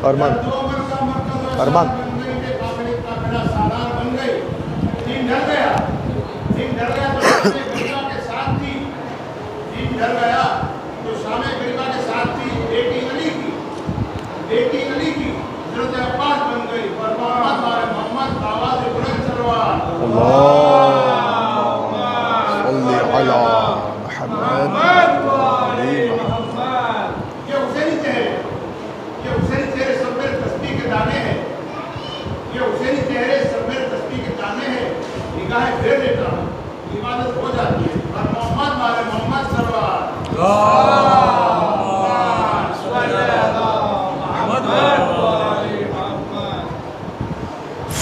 ارمان ارمان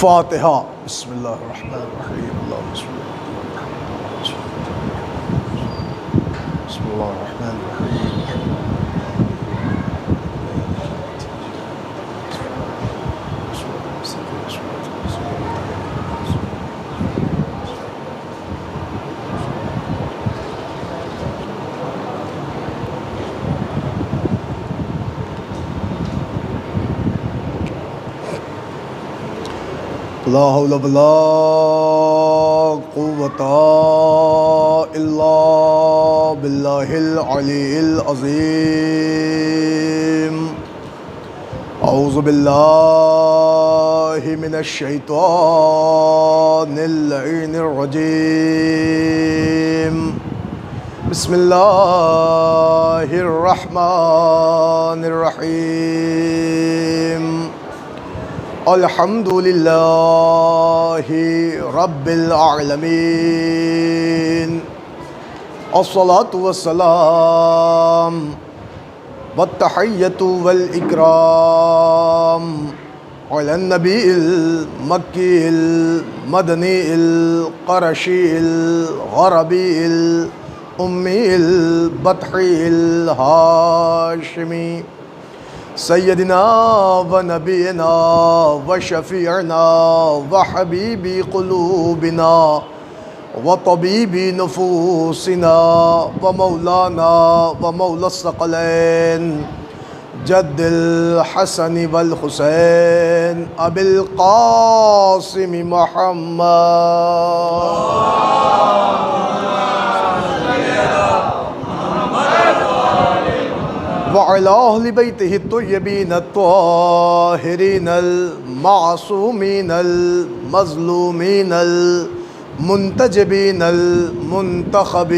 فاتحہ. بسم اللہ الرحمن الرحیم. اللہم صل بسم اللہ الرحمن الرحیم. لا حول ولا قوة إلا بالله العلي العظيم. أعوذ بالله من الشيطان اللعين الرجيم. بسم الله الرحمن الرحيم. الحمد لله رب العالمين. الصلاة والسلام والتحية والإكرام على النبي المكي المدني القرشي الغربي الأمي البطحي الهاشمي سیدنا و نبینا و شفیعنا و حبیب قلوبنا و طبیب نفوسنا و مولانا و مولا الثقلین جد الحسن والحسین ابی القاسم محمد وعلى أهل بيته الطيبين الطاهرين المعصومين المظلومين المنتجبين المنتخبين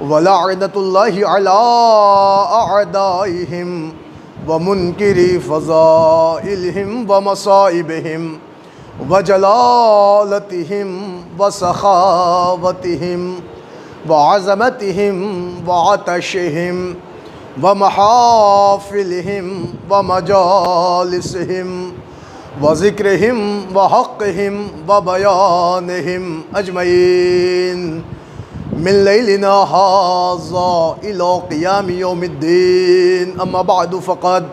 ولعنة الله على أعدائهم ومنكري فضائلهم ومصائبهم وجلالتهم وسخاوتهم وعظمتهم وعطشهم ومحافلهم ومجالسهم وذكرهم وحقهم وبيانهم أجمعين من ليلنا هذا إلى قيام يوم الدين. أما بعد فقد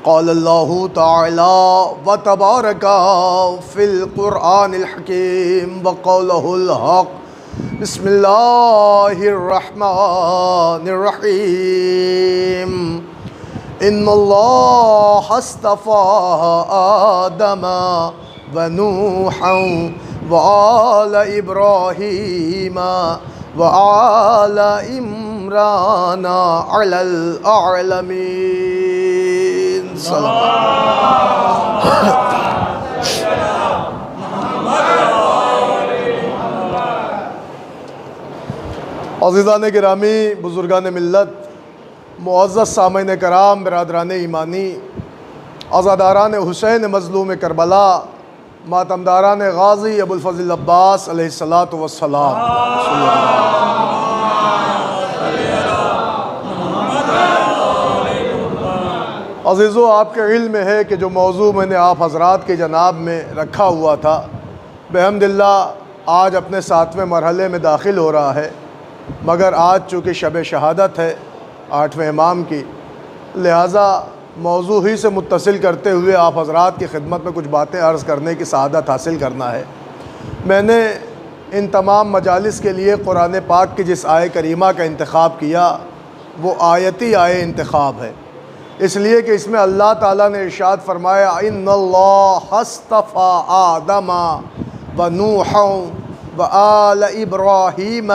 قال الله تعالى وتبارك في القرآن الحكيم وقوله الحق. بسم الله الرحمن الرحيم. إن الله اصطفى آدم ونوحا وآل إبراهيم وآل عمران على العالمين. عزیزان گرامی، بزرگان ملت، معزز سامعین کرام، برادران ایمانی، عزاداران حسین مظلوم کربلا، ماتمداران غازی ابو الفضل عباس علیہ السلام. عزیزو، آپ کے علم میں ہے کہ جو موضوع میں نے آپ حضرات کے جناب میں رکھا ہوا تھا بحمداللہ آج اپنے 7ویں مرحلے میں داخل ہو رہا ہے، مگر آج چونکہ شب شہادت ہے 8ویں امام کی، لہٰذا موضوع ہی سے متصل کرتے ہوئے آپ حضرات کی خدمت میں کچھ باتیں عرض کرنے کی سعادت حاصل کرنا ہے. میں نے ان تمام مجالس کے لیے قرآن پاک کی جس آیہ کریمہ کا انتخاب کیا وہ آیتی آیہ انتخاب ہے. اس لیے کہ اس میں اللہ تعالیٰ نے ارشاد فرمایا ان اللہ اصطفى آدم و نوحا و آل ابراہیم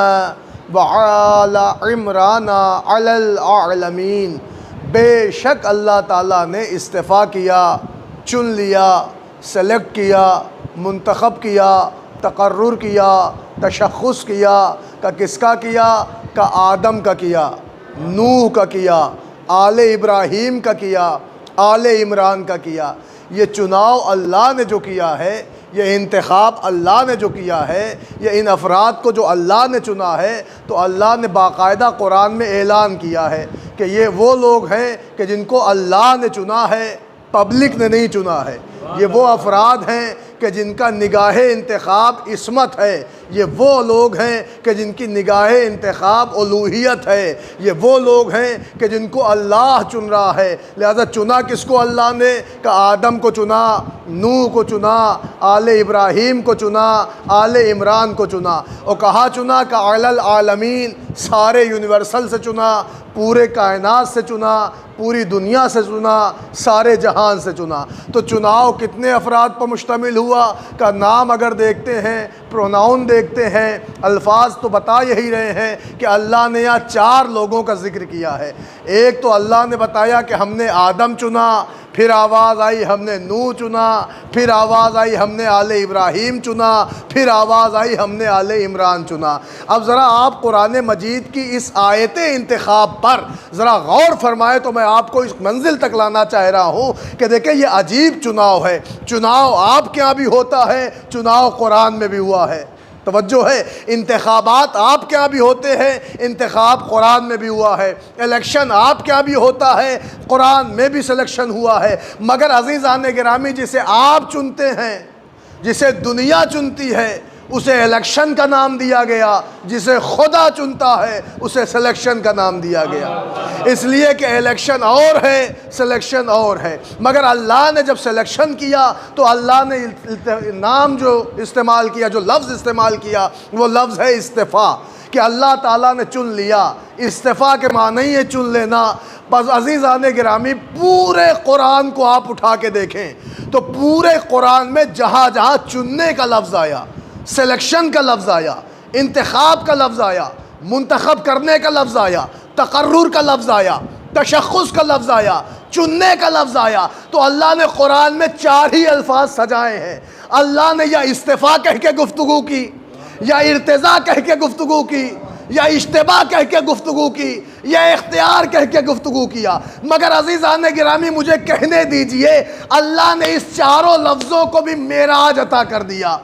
و آل عمران علی العالمین، بے شک اللہ تعالیٰ نے استفا کیا، چن لیا، سلیکٹ کیا، منتخب کیا، تقرر کیا، تشخص کیا، کہ کس کا کیا؟ کہ آدم کا کیا، نوح کا کیا، آل ابراہیم کا کیا، آل عمران کا کیا۔ یہ چناؤ اللہ نے جو کیا ہے، یہ انتخاب اللہ نے جو کیا ہے، یہ ان افراد کو جو اللہ نے چنا ہے، تو اللہ نے باقاعدہ قرآن میں اعلان کیا ہے کہ یہ وہ لوگ ہیں کہ جن کو اللہ نے چنا ہے، پبلک نے نہیں چنا ہے۔ یہ وہ افراد ہیں کہ جن کا نگاہ انتخاب عصمت ہے، یہ وہ لوگ ہیں کہ جن کی نگاہ انتخاب الوہیت ہے، یہ وہ لوگ ہیں کہ جن کو اللہ چن رہا ہے۔ لہذا چنا کس کو اللہ نے؟ کہ آدم کو چنا، نوح کو چنا، آل ابراہیم کو چنا، آل عمران کو چنا، اور کہاں چنا؟ کہ علی العالمین، سارے یونیورسل سے چنا، پورے کائنات سے چنا، پوری دنیا سے چنا، سارے جہان سے چنا۔ تو چناؤ کتنے افراد پر مشتمل ہوا؟ کا نام اگر دیکھتے ہیں، پروناؤن دیکھتے ہیں، الفاظ تو بتا یہی رہے ہیں کہ اللہ نے یہاں 4 لوگوں کا ذکر کیا ہے۔ ایک تو اللہ نے بتایا کہ ہم نے آدم چنا، پھر آواز آئی ہم نے نوح چنا، پھر آواز آئی ہم نے آل ابراہیم چنا، پھر آواز آئی ہم نے آل عمران چنا۔ اب ذرا آپ قرآن مجید کی اس آیت انتخاب پر ذرا غور فرمائے تو میں آپ کو اس منزل تک لانا چاہ رہا ہوں کہ دیکھیں یہ عجیب چناؤ ہے۔ چناؤ آپ کے یہاں بھی ہوتا ہے، چناؤ قرآن میں بھی ہوا ہے۔ توجہ ہے، انتخابات آپ کے یہاں بھی ہوتے ہیں، انتخاب قرآن میں بھی ہوا ہے۔ الیکشن آپ کے یہاں بھی ہوتا ہے، قرآن میں بھی سلیکشن ہوا ہے۔ مگر عزیزان گرامی، جسے آپ چنتے ہیں، جسے دنیا چنتی ہے، اسے الیکشن کا نام دیا گیا، جسے خدا چنتا ہے اسے سلیکشن کا نام دیا گیا۔ اس لیے کہ الیکشن اور ہے، سلیکشن اور ہے۔ مگر اللہ نے جب سلیکشن کیا تو اللہ نے نام جو استعمال کیا، جو لفظ استعمال کیا، وہ لفظ ہے استفا، کہ اللہ تعالیٰ نے چن لیا۔ استفا کے معنی ہی ہے چن لینا۔ بس عزیزان گرامی، پورے قرآن کو آپ اٹھا کے دیکھیں تو پورے قرآن میں جہاں جہاں چننے کا لفظ آیا، سلیکشن کا لفظ آیا، انتخاب کا لفظ آیا، منتخب کرنے کا لفظ آیا، تقرر کا لفظ آیا، تشخص کا لفظ آیا، چننے کا لفظ آیا، تو اللہ نے قرآن میں 4 ہی الفاظ سجائے ہیں۔ اللہ نے یا استفا کہہ کے گفتگو کی، یا ارتضا کہہ کے گفتگو کی، یا اشتباہ کہہ کے گفتگو کی، یا اختیار کہہ کے گفتگو کیا۔ مگر عزیزان گرامی، مجھے کہنے دیجئے، اللہ نے اس 4 لفظوں کو بھی معراج عطا کر دیا۔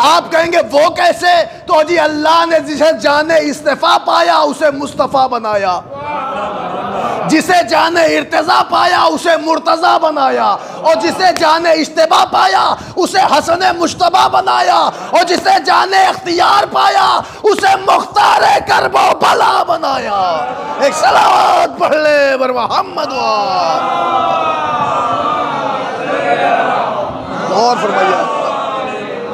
آپ کہیں گے وہ کیسے؟ تو جی اللہ نے جسے جانے استفا پایا اسے مصطفیٰ بنایا، جسے جانے ارتضا پایا اسے مرتضی بنایا، اور جسے جانے اشتباہ پایا اسے حسن مشتبہ بنایا، اور جسے جانے اختیار پایا اسے مختار کرب و بلا بنایا۔ ایک صلوات پڑھ لے بر محمد اور فرمائیے۔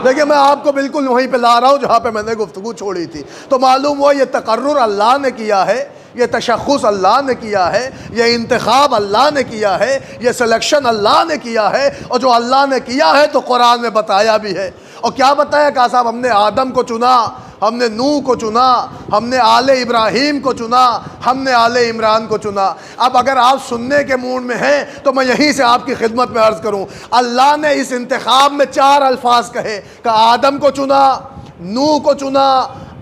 دیکھیں میں آپ کو بالکل وہیں پہ لا رہا ہوں جہاں پہ میں نے گفتگو چھوڑی تھی۔ تو معلوم ہوا یہ تقرر اللہ نے کیا ہے، یہ تشخص اللہ نے کیا ہے، یہ انتخاب اللہ نے کیا ہے، یہ سلیکشن اللہ نے کیا ہے، اور جو اللہ نے کیا ہے تو قرآن میں بتایا بھی ہے۔ اور کیا بتایا کہ صاحب ہم نے آدم کو چنا، ہم نے نوح کو چنا، ہم نے آل ابراہیم کو چنا، ہم نے آل عمران کو چنا۔ اب اگر آپ سننے کے موڈ میں ہیں تو میں یہیں سے آپ کی خدمت میں عرض کروں، اللہ نے اس انتخاب میں 4 الفاظ کہے کہ آدم کو چنا، نوح کو چنا،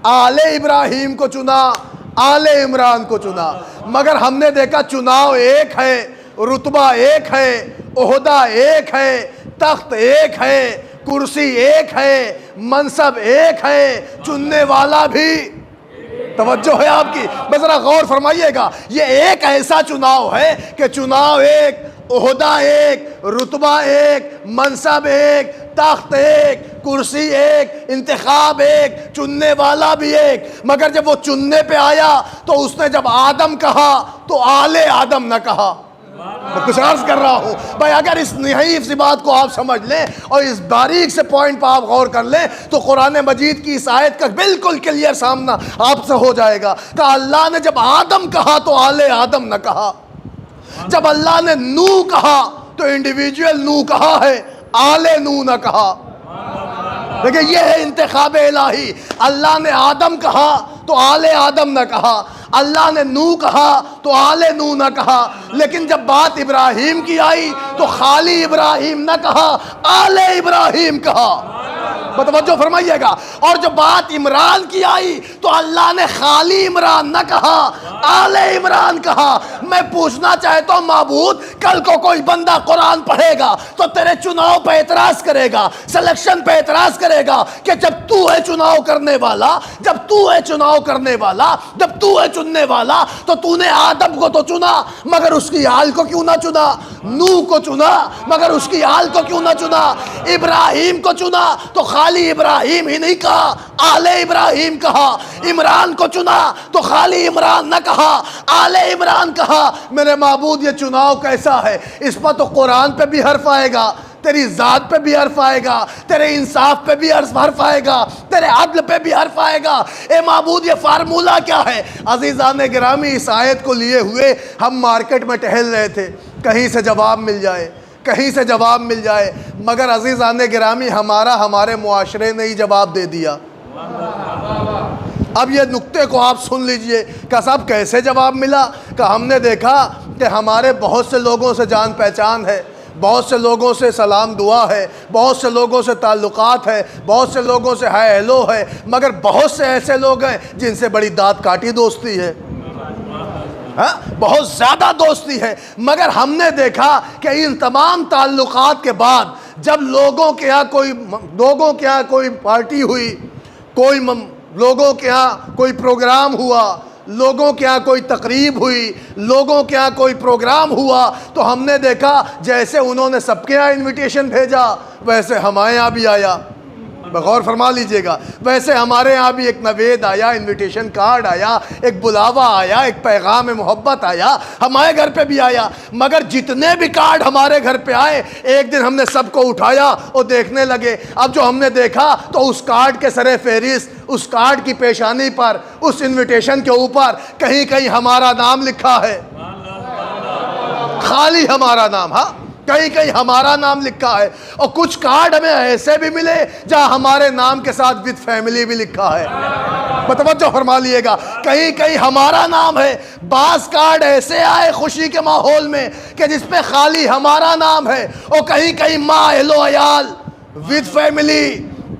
آل ابراہیم کو چنا، آل عمران کو چنا۔ مگر ہم نے دیکھا چناؤ ایک ہے، رتبہ ایک ہے، عہدہ ایک ہے، تخت ایک ہے، کرسی ایک ہے، منصب ایک ہے، چننے والا بھی۔ توجہ ہے آپ کی؟ بس ذرا غور فرمائیے گا، یہ ایک ایسا چناؤ ہے کہ چناؤ ایک، عہدہ ایک، رتبہ ایک، منصب ایک، تخت ایک، کرسی ایک، انتخاب ایک، چننے والا بھی ایک۔ مگر جب وہ چننے پہ آیا تو اس نے جب آدم کہا تو آل آدم نہ کہا۔ میں کچھ عرض کر رہا ہوں بھائی، اگر اس نحیف سی بات کو آپ سمجھ لیں اور اس باریک سے پوائنٹ پہ آپ غور کر لیں تو قرآن مجید کی اس آیت کا بالکل کلیئر سامنا آپ سے ہو جائے گا کہ اللہ نے جب آدم کہا تو آل آدم نہ کہا۔ جب اللہ نے نو کہا تو انڈیویجول نو کہا ہے، آل نو نہ کہا۔ دیکھیں یہ ہے انتخاب الہی۔ اللہ نے آدم کہا تو آل آدم نہ کہا، اللہ نے نو کہا تو آل نو نہ کہا، لیکن جب بات ابراہیم کی آئی تو خالی ابراہیم نہ کہا، آل ابراہیم کہا۔ متوجہ فرمائیے گا۔ اور جب بات عمران کی آئی تو اللہ نے خالی عمران نہ کہا، آل عمران کہا۔ میں پوچھنا چاہتا ہوں معبود، کل کو کوئی بندہ قرآن پڑھے گا تو تیرے چناؤ پہ اعتراض کرے گا، سلیکشن پہ اعتراض کرے گا کہ جب تو ہے چناؤ کرنے والا، جب تو ہے چناؤ کرنے والا، جب تو ہے چننے والا، تو تو نے آدم کو تو چنا مگر اس کی آل کو کیوں نہ چنا؟ نو کو چنا مگر اس کی آل کو کیوں نہ چنا؟ ابراہیم کو چنا تو خالی ابراہیم ہی نہیں کہا، آل ابراہیم کہا۔ عمران کو چنا تو خالی عمران نہ کہا، آل عمران کہا۔ میرے معبود یہ چناؤ کیسا ہے؟ اس پر تو قرآن پہ بھی حرف آئے گا، تیری ذات پہ بھی حرف آئے گا، تیرے انصاف پہ بھی حرف آئے گا، تیرے عدل پہ بھی حرف آئے گا۔ اے معبود یہ فارمولہ کیا ہے؟ عزیزان گرامی، اس آیت کو لیے ہوئے ہم مارکیٹ میں ٹہل رہے تھے، کہیں سے جواب مل جائے، کہیں سے جواب مل جائے، مگر عزیزان گرامی ہمارے معاشرے نے ہی جواب دے دیا۔ اب یہ نقطے کو آپ سن لیجئے کہ صاحب کیسے جواب ملا؟ کہ ہم نے دیکھا کہ ہمارے بہت سے لوگوں سے جان پہچان ہے، بہت سے لوگوں سے سلام دعا ہے، بہت سے لوگوں سے تعلقات ہے، بہت سے لوگوں سے ہائے ہیلو ہے، مگر بہت سے ایسے لوگ ہیں جن سے بڑی دانت کاٹی دوستی ہے، بہت زیادہ دوستی ہے۔ مگر ہم نے دیکھا کہ ان تمام تعلقات کے بعد جب لوگوں کے ہاں کوئی پارٹی ہوئی، لوگوں کے ہاں کوئی پروگرام ہوا، لوگوں کے ہاں کوئی تقریب ہوئی، لوگوں کے ہاں کوئی پروگرام ہوا، تو ہم نے دیکھا جیسے انہوں نے سب کے ہاں انویٹیشن بھیجا ویسے ہمارے ہاں بھی آیا۔ بغور فرما لیجئے گا، ویسے ہمارے ہاں بھی ایک نوید آیا، انویٹیشن کارڈ آیا، ایک بلاوا آیا، ایک پیغام محبت آیا، ہمارے گھر پہ بھی آیا۔ مگر جتنے بھی کارڈ ہمارے گھر پہ آئے، ایک دن ہم نے سب کو اٹھایا اور دیکھنے لگے۔ اب جو ہم نے دیکھا تو اس کارڈ کے سر فہرست، اس کارڈ کی پیشانی پر، اس انویٹیشن کے اوپر کہیں کہیں ہمارا نام لکھا ہے، خالی ہمارا نام، ہاں کہیں کہیں ہمارا نام لکھا ہے۔ اور کچھ کارڈ ہمیں ایسے بھی ملے جہاں ہمارے نام کے ساتھ وتھ فیملی بھی لکھا ہے۔ متوجہ فرما لیے گا، کہیں کہیں ہمارا نام ہے۔ بعض کارڈ ایسے آئے خوشی کے ماحول میں کہ جس پہ خالی ہمارا نام ہے، اور کہیں کہیں ماں اہل و عیال، وتھ فیملی،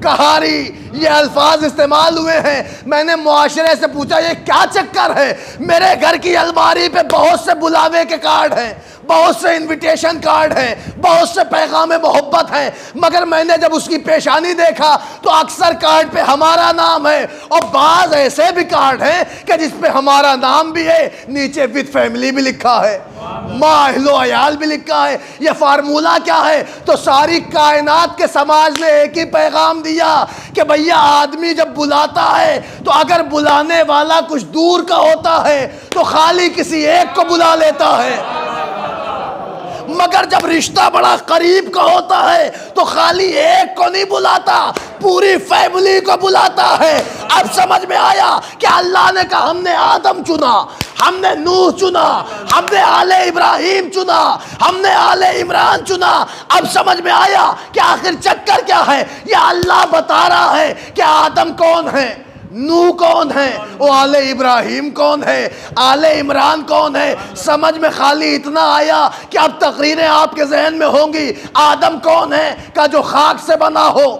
کہاری، یہ الفاظ استعمال ہوئے ہیں۔ میں نے معاشرے سے پوچھا یہ کیا چکر ہے؟ میرے گھر کی الماری پہ بہت سے بلاوے کے کارڈ ہیں، بہت سے انویٹیشن کارڈ ہیں، بہت سے پیغام محبت ہیں، مگر میں نے جب اس کی پیشانی دیکھا تو اکثر کارڈ پہ ہمارا نام ہے، اور بعض ایسے بھی کارڈ ہیں کہ جس پہ ہمارا نام بھی ہے، نیچے وتھ فیملی بھی لکھا ہے، ماں اہل و عیال بھی لکھا ہے۔ یہ فارمولہ کیا ہے؟ تو ساری کائنات کے سماج نے ایک ہی پیغام دیا کہ بھیا آدمی جب بلاتا ہے تو اگر بلانے والا کچھ دور کا ہوتا ہے تو خالی کسی ایک کو بلا لیتا ہے، مگر جب رشتہ بڑا قریب کا ہوتا ہے تو خالی ایک کو نہیں بلاتا، پوری فیملی کو بلاتا ہے۔ اب سمجھ میں آیا کہ اللہ نے کہا ہم نے آدم چنا، ہم نے نوح چنا، ہم نے آل ابراہیم چنا، ہم نے آل عمران چنا۔ اب سمجھ میں آیا کہ آخر چکر کیا ہے؟ یہ اللہ بتا رہا ہے کہ آدم کون ہے، نوح کون ہے، وہ آل ابراہیم کون ہے، آل عمران کون ہے۔ سمجھ میں خالی اتنا آیا کہ اب تقریریں آپ کے ذہن میں ہوں گی، آدم کون ہے کہ جو خاک سے بنا ہو،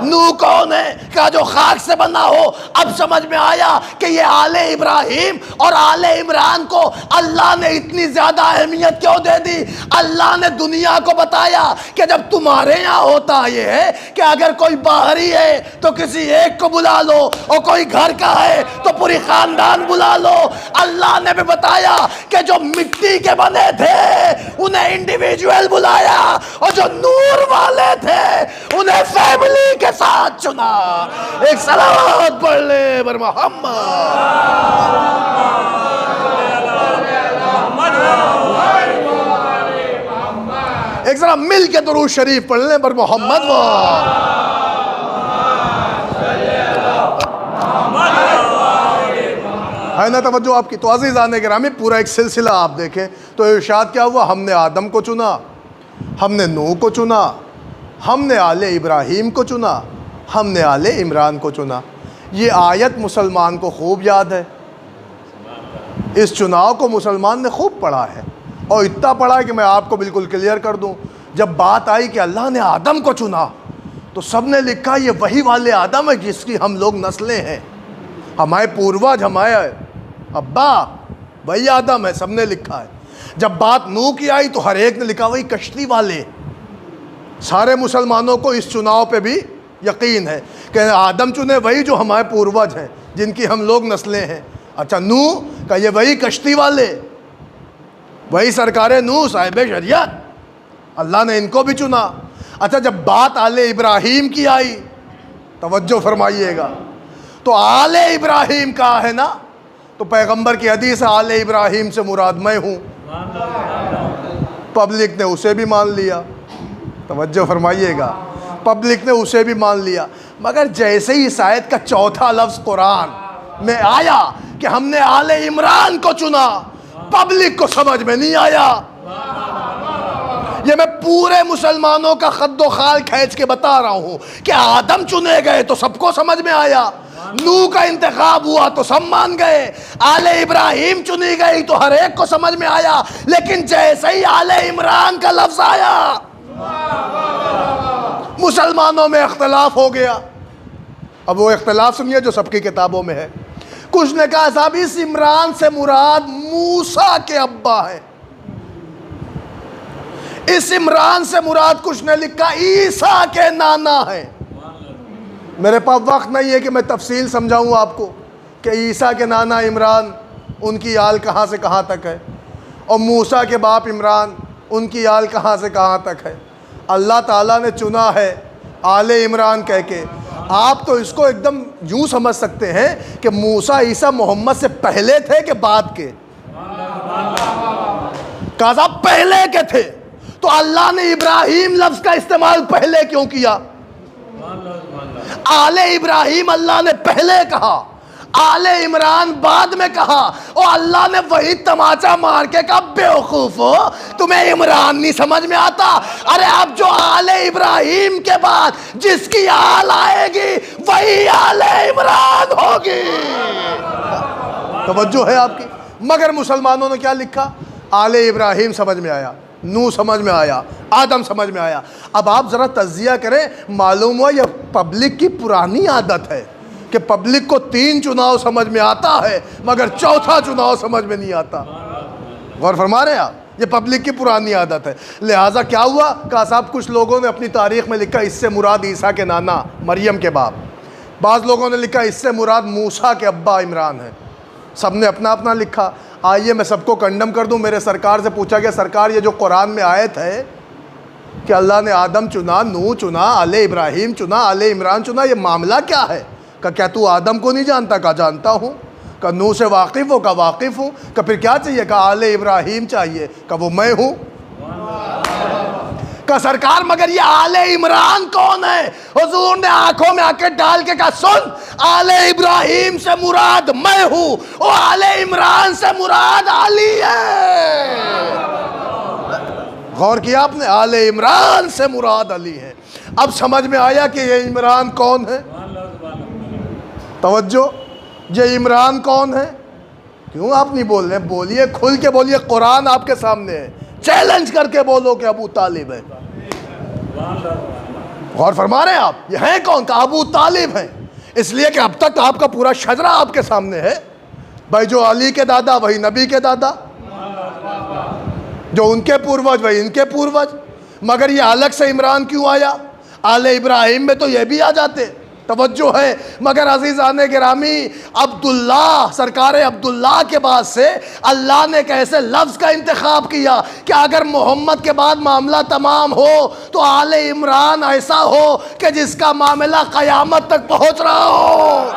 نوح کون ہے کہ جو خاک سے بنا ہو۔ اب سمجھ میں آیا کہ یہ آل ابراہیم اور آل عمران کو اللہ نے اتنی زیادہ اہمیت کیوں دے دی؟ اللہ نے دنیا کو بتایا کہ جب تمہارے یہاں ہوتا یہ ہے کہ اگر کوئی باہری ہے تو کسی ایک کو بلا لو، اور کوئی گھر کا ہے تو پوری خاندان بلا لو۔ اللہ نے بھی بتایا کہ جو مٹی کے بنے تھے انہیں انڈیویجول بلایا، اور جو نور والے تھے انہیں فیملی کے ساتھ چنا۔ ایک صلوات پڑھ لے بر محمد۔ ایک ذرا مل کے درود شریف پڑھ لیں بر محمد۔ ہے نا توجہ آپ کی؟ تو عزیزان گرامی پورا ایک سلسلہ آپ دیکھیں تو ارشاد کیا ہوا؟ ہم نے آدم کو چنا، ہم نے نوح کو چنا، ہم نے آل ابراہیم کو چنا، ہم نے آل عمران کو چنا۔ یہ آیت مسلمان کو خوب یاد ہے، اس چناؤ کو مسلمان نے خوب پڑھا ہے، اور اتنا پڑھا ہے کہ میں آپ کو بالکل کلیئر کر دوں، جب بات آئی کہ اللہ نے آدم کو چنا تو سب نے لکھا یہ وہی والے آدم ہے جس کی ہم لوگ نسلیں ہیں، ہمارے پوروج، ہمارے ابا وہی آدم ہے، سب نے لکھا ہے۔ جب بات نوح کی آئی تو ہر ایک نے لکھا وہی کشتی والے۔ سارے مسلمانوں کو اس چناؤ پہ بھی یقین ہے کہ آدم چنے وہی جو ہمارے پوروج ہیں، جن کی ہم لوگ نسلیں ہیں۔ اچھا نوح کا یہ وہی کشتی والے، وہی سرکار نوح صاحب شریعت، اللہ نے ان کو بھی چنا۔ اچھا جب بات آل ابراہیم کی آئی، توجہ فرمائیے گا، تو آل ابراہیم کہا ہے نا، تو پیغمبر کی حدیث ہے آل ابراہیم سے مراد میں ہوں، پبلک نے اسے بھی مان لیا، توجہ فرمائیے گا، پبلک نے اسے بھی مان لیا۔ مگر جیسے ہی اس آیت کا چوتھا لفظ قرآن میں آیا کہ ہم نے آل عمران کو چنا، پبلک کو سمجھ میں نہیں آیا۔ یہ میں پورے مسلمانوں کا خد و خال کھینچ کے بتا رہا ہوں کہ آدم چنے گئے تو سب کو سمجھ میں آیا، نوح کا انتخاب ہوا تو سب مان گئے، آل ابراہیم چنی گئی تو ہر ایک کو سمجھ میں آیا، لیکن جیسے ہی آل عمران کا لفظ آیا مسلمانوں میں اختلاف ہو گیا۔ اب وہ اختلاف سنیے جو سب کی کتابوں میں ہے۔ کچھ نے کہا صاحب اس عمران سے مراد موسیٰ کے ابا ہے، اس عمران سے مراد کچھ نے لکھا عیسیٰ کے نانا ہے۔ میرے پاس وقت نہیں ہے کہ میں تفصیل سمجھاؤں آپ کو کہ عیسیٰ کے نانا عمران ان کی آل کہاں سے کہاں تک ہے، اور موسیٰ کے باپ عمران ان کی آل کہاں سے کہاں تک ہے۔ اللہ تعالیٰ نے چنا ہے آل عمران کہہ کے۔ آپ تو اس کو ایک دم یوں سمجھ سکتے ہیں کہ موسیٰ عیسیٰ محمد سے پہلے تھے کہ بعد کے؟ کہا صاحب پہلے کے تھے، تو اللہ نے ابراہیم لفظ کا استعمال پہلے کیوں کیا؟ آل ابراہیم اللہ نے پہلے کہا، آل عمران بعد میں کہا، اور اللہ نے وہی تماچا مار کے کہا بیوقوفو تمہیں عمران نہیں سمجھ میں آتا؟ ارے اب جو آل ابراہیم کے بعد جس کی آل آئے گی وہی آل عمران ہوگی۔ توجہ ہے آپ کی؟ مگر مسلمانوں نے کیا لکھا؟ آل ابراہیم سمجھ میں آیا، نوح سمجھ میں آیا، آدم سمجھ میں آیا۔ اب آپ ذرا تجزیہ کریں، معلوم ہوا یہ پبلک کی پرانی عادت ہے کہ پبلک کو 3 چناؤ سمجھ میں آتا ہے مگر چوتھا چناؤ سمجھ میں نہیں آتا۔ غور فرما رہے ہیں آپ؟ یہ پبلک کی پرانی عادت ہے۔ لہٰذا کیا ہوا؟ کہا صاحب کچھ لوگوں نے اپنی تاریخ میں لکھا اس سے مراد عیسیٰ کے نانا مریم کے باپ، بعض لوگوں نے لکھا اس سے مراد موسیٰ کے ابا عمران ہے، سب نے اپنا اپنا لکھا۔ آئیے میں سب کو کنڈم کر دوں۔ میرے سرکار سے پوچھا گیا سرکار یہ جو قرآن میں آیت ہے کہ اللہ نے آدم چنا، نوح چنا، آل ابراہیم چنا، آل عمران چنا، یہ معاملہ کیا ہے؟ کہ کیا تو آدم کو نہیں جانتا؟ کہا جانتا ہوں۔ کہ نوح سے واقف ہو؟ کہا واقف ہوں۔ کہ پھر کیا چاہیے؟ کہا آل ابراہیم چاہیے۔ کہ وہ میں ہوں۔ کہ سرکار مگر یہ آل عمران کون ہے؟ حضور نے آنکھوں میں آ کے ڈال کے کہا سن، آل ابراہیم سے مراد میں ہوں اور آل عمران سے مراد علی ہے۔ غور کیا آپ نے؟ آل عمران سے مراد علی ہے۔ اب سمجھ میں آیا کہ یہ عمران کون ہے؟ توجہ، یہ عمران کون ہے؟ کیوں آپ نہیں بول رہے؟ بولیے، کھل کے بولیے، قرآن آپ کے سامنے ہے، چیلنج کر کے بولو کہ ابو طالب ہے۔ غور فرما رہے ہیں آپ؟ یہ ہیں کون؟ کہ ابو طالب ہیں، اس لیے کہ اب تک آپ کا پورا شجرہ آپ کے سامنے ہے۔ بھائی جو علی کے دادا وہی نبی کے دادا، جو ان کے پوروج وہی ان کے پوروج۔ مگر یہ الگ سے عمران کیوں آیا؟ آل ابراہیم میں تو یہ بھی آ جاتے۔ توجہ ہے؟ مگر عزیزان گرامی، عبداللہ، سرکار عبداللہ کے بعد سے اللہ نے ایک ایسے لفظ کا انتخاب کیا کہ اگر محمد کے بعد معاملہ تمام ہو تو آل عمران ایسا ہو کہ جس کا معاملہ قیامت تک پہنچ رہا ہو۔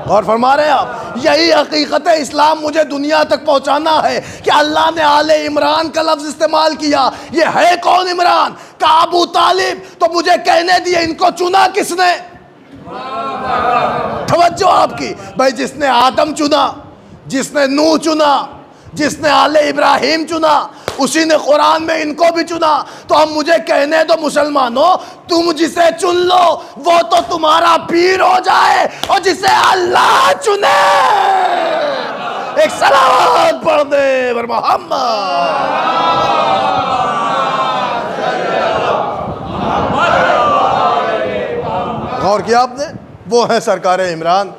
غور فرما رہے ہیں آپ؟ یہی حقیقت اسلام مجھے دنیا تک پہنچانا ہے کہ اللہ نے آل عمران کا لفظ استعمال کیا۔ یہ ہے کون عمران؟ کہ ابو طالب۔ تو مجھے کہنے دیے ان کو چنا کس نے؟ توجہ آپ کی بھائی، جس نے آدم چنا، جس نے نوح چنا، جس نے آل ابراہیم چنا، اسی نے قرآن میں ان کو بھی چنا۔ تو اب مجھے کہنے دو مسلمانوں، تم جسے چن لو وہ تو تمہارا پیر ہو جائے، اور جسے اللہ چنے ایک صلوات پڑھ دے بر محمد۔ غور کیا آپ نے؟ وہ ہے سرکار عمران،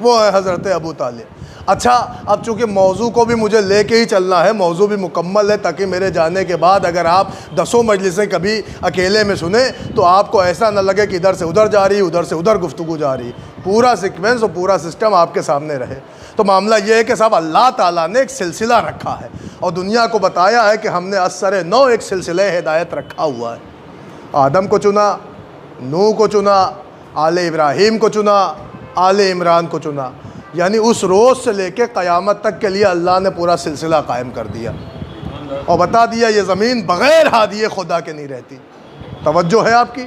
وہ ہے حضرت ابو طالب۔ اچھا، اب چونکہ موضوع کو بھی مجھے لے کے ہی چلنا ہے، موضوع بھی مکمل ہے، تاکہ میرے جانے کے بعد اگر آپ 10 مجلسیں کبھی اکیلے میں سنیں تو آپ کو ایسا نہ لگے کہ ادھر سے ادھر جا رہی، ادھر سے ادھر گفتگو جا رہی، پورا سیکوینس اور پورا سسٹم آپ کے سامنے رہے۔ تو معاملہ یہ ہے کہ صاحب اللہ تعالیٰ نے ایک سلسلہ رکھا ہے اور دنیا کو بتایا ہے کہ ہم نے اثر نو ایک سلسلہ ہدایت رکھا ہوا ہے۔ آدم کو چنا، نوح کو چنا، آل ابراہیم کو چنا، آل عمران کو چنا، یعنی اس روز سے لے کے قیامت تک کے لیے اللہ نے پورا سلسلہ قائم کر دیا اور بتا دیا یہ زمین بغیر ہادی خدا کے نہیں رہتی۔ توجہ ہے آپ کی؟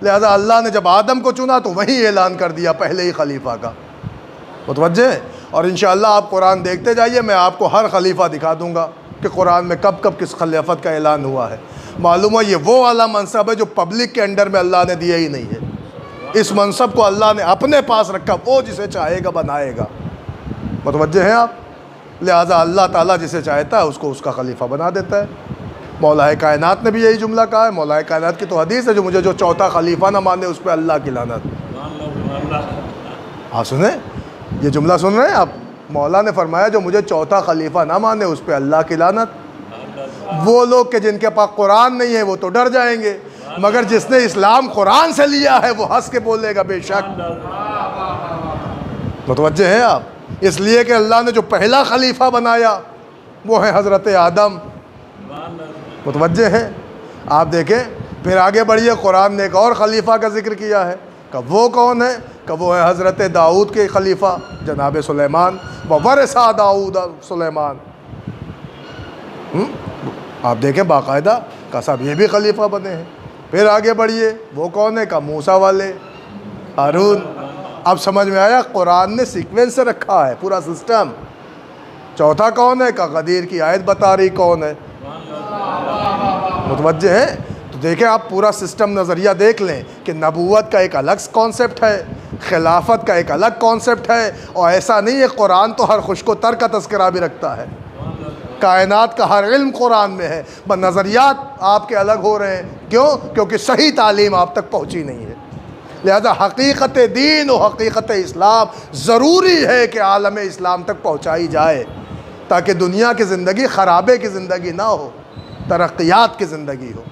لہذا اللہ نے جب آدم کو چنا تو وہیں اعلان کر دیا پہلے ہی خلیفہ کا، متوجہ ہے؟ اور انشاءاللہ آپ قرآن دیکھتے جائیے، میں آپ کو ہر خلیفہ دکھا دوں گا کہ قرآن میں کب کب کس خلافت کا اعلان ہوا ہے۔ معلوم ہے یہ وہ والا منصب ہے جو پبلک کے انڈر میں اللہ نے دیا ہی نہیں ہے۔ اس منصب کو اللہ نے اپنے پاس رکھا، وہ جسے چاہے گا بنائے گا، متوجہ ہیں آپ؟ لہٰذا اللہ تعالیٰ جسے چاہتا ہے اس کو اس کا خلیفہ بنا دیتا ہے۔ مولا کائنات نے بھی یہی جملہ کہا ہے، مولا کائنات کی تو حدیث ہے، جو مجھے جو چوتھا خلیفہ نہ مانے اس پہ اللہ کی لعنت۔ آپ سنیں یہ جملہ، سن رہے ہیں آپ؟ مولا نے فرمایا جو مجھے چوتھا خلیفہ نہ مانے اس پہ اللہ کی لعنت۔ وہ لوگ کہ جن کے پاس قرآن نہیں ہے وہ تو ڈر جائیں گے، مگر جس نے اسلام قرآن سے لیا ہے وہ ہنس کے بولے گا بے شک۔ متوجہ ہیں آپ؟ اس لیے کہ اللہ نے جو پہلا خلیفہ بنایا وہ ہے حضرت آدم، متوجہ ہیں؟ آپ دیکھیں پھر آگے بڑھیے، قرآن نے ایک اور خلیفہ کا ذکر کیا ہے کہ وہ کون ہے؟ کہ وہ ہے حضرت داؤد کے خلیفہ جناب سلیمان، وَوَرِثَ داؤد سلیمان۔ آپ دیکھیں باقاعدہ کہ صاحب یہ بھی خلیفہ بنے ہیں۔ پھر آگے بڑھیے، وہ کون ہے؟ کہ موسیٰ والے، ہارون۔ اب سمجھ میں آیا؟ قرآن نے سیکوینس سے رکھا ہے پورا سسٹم۔ چوتھا کون ہے؟ کہ غدیر کی آیت بتا رہی کون ہے، متوجہ ہیں؟ تو دیکھیں آپ پورا سسٹم نظریہ دیکھ لیں کہ نبوت کا ایک الگ کانسیپٹ ہے، خلافت کا ایک الگ کانسیپٹ ہے، اور ایسا نہیں ہے قرآن تو ہر خشک و تر کا تذکرہ بھی رکھتا ہے، کائنات کا ہر علم قرآن میں ہے، بس نظریات آپ کے الگ ہو رہے ہیں۔ کیوں؟ کیونکہ صحیح تعلیم آپ تک پہنچی نہیں ہے۔ لہذا حقیقت دین و حقیقت اسلام ضروری ہے کہ عالم اسلام تک پہنچائی جائے، تاکہ دنیا کی زندگی خرابے کی زندگی نہ ہو، ترقیات کی زندگی ہو۔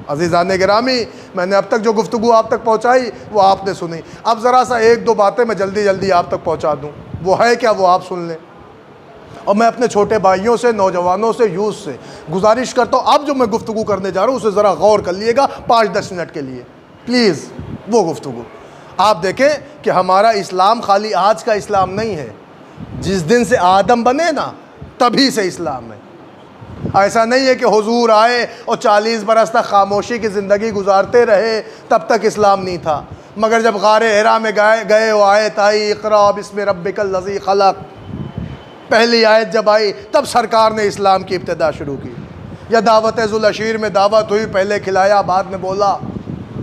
عزیزان گرامی، میں نے اب تک جو گفتگو آپ تک پہنچائی وہ آپ نے سنی۔ اب ذرا سا ایک دو باتیں میں جلدی جلدی آپ تک پہنچا دوں، وہ ہے کیا وہ آپ سن لیں۔ اور میں اپنے چھوٹے بھائیوں سے، نوجوانوں سے، یوتھ سے گزارش کرتا ہوں، اب جو میں گفتگو کرنے جا رہا ہوں اسے ذرا غور کر لیے گا 5-10 منٹ کے لیے پلیز۔ وہ گفتگو آپ دیکھیں کہ ہمارا اسلام خالی آج کا اسلام نہیں ہے، جس دن سے آدم بنے نا تبھی سے اسلام ہے۔ ایسا نہیں ہے کہ حضور آئے اور 40 برس تک خاموشی کی زندگی گزارتے رہے تب تک اسلام نہیں تھا، مگر جب غار حرا میں گئے وہ آیت آئی اقرأ بسم ربک الذی خلق، پہلی آیت جب آئی تب سرکار نے اسلام کی ابتدا شروع کی۔ یا دعوت ذوالعشیر میں دعوت ہوئی، پہلے کھلایا بعد میں بولا،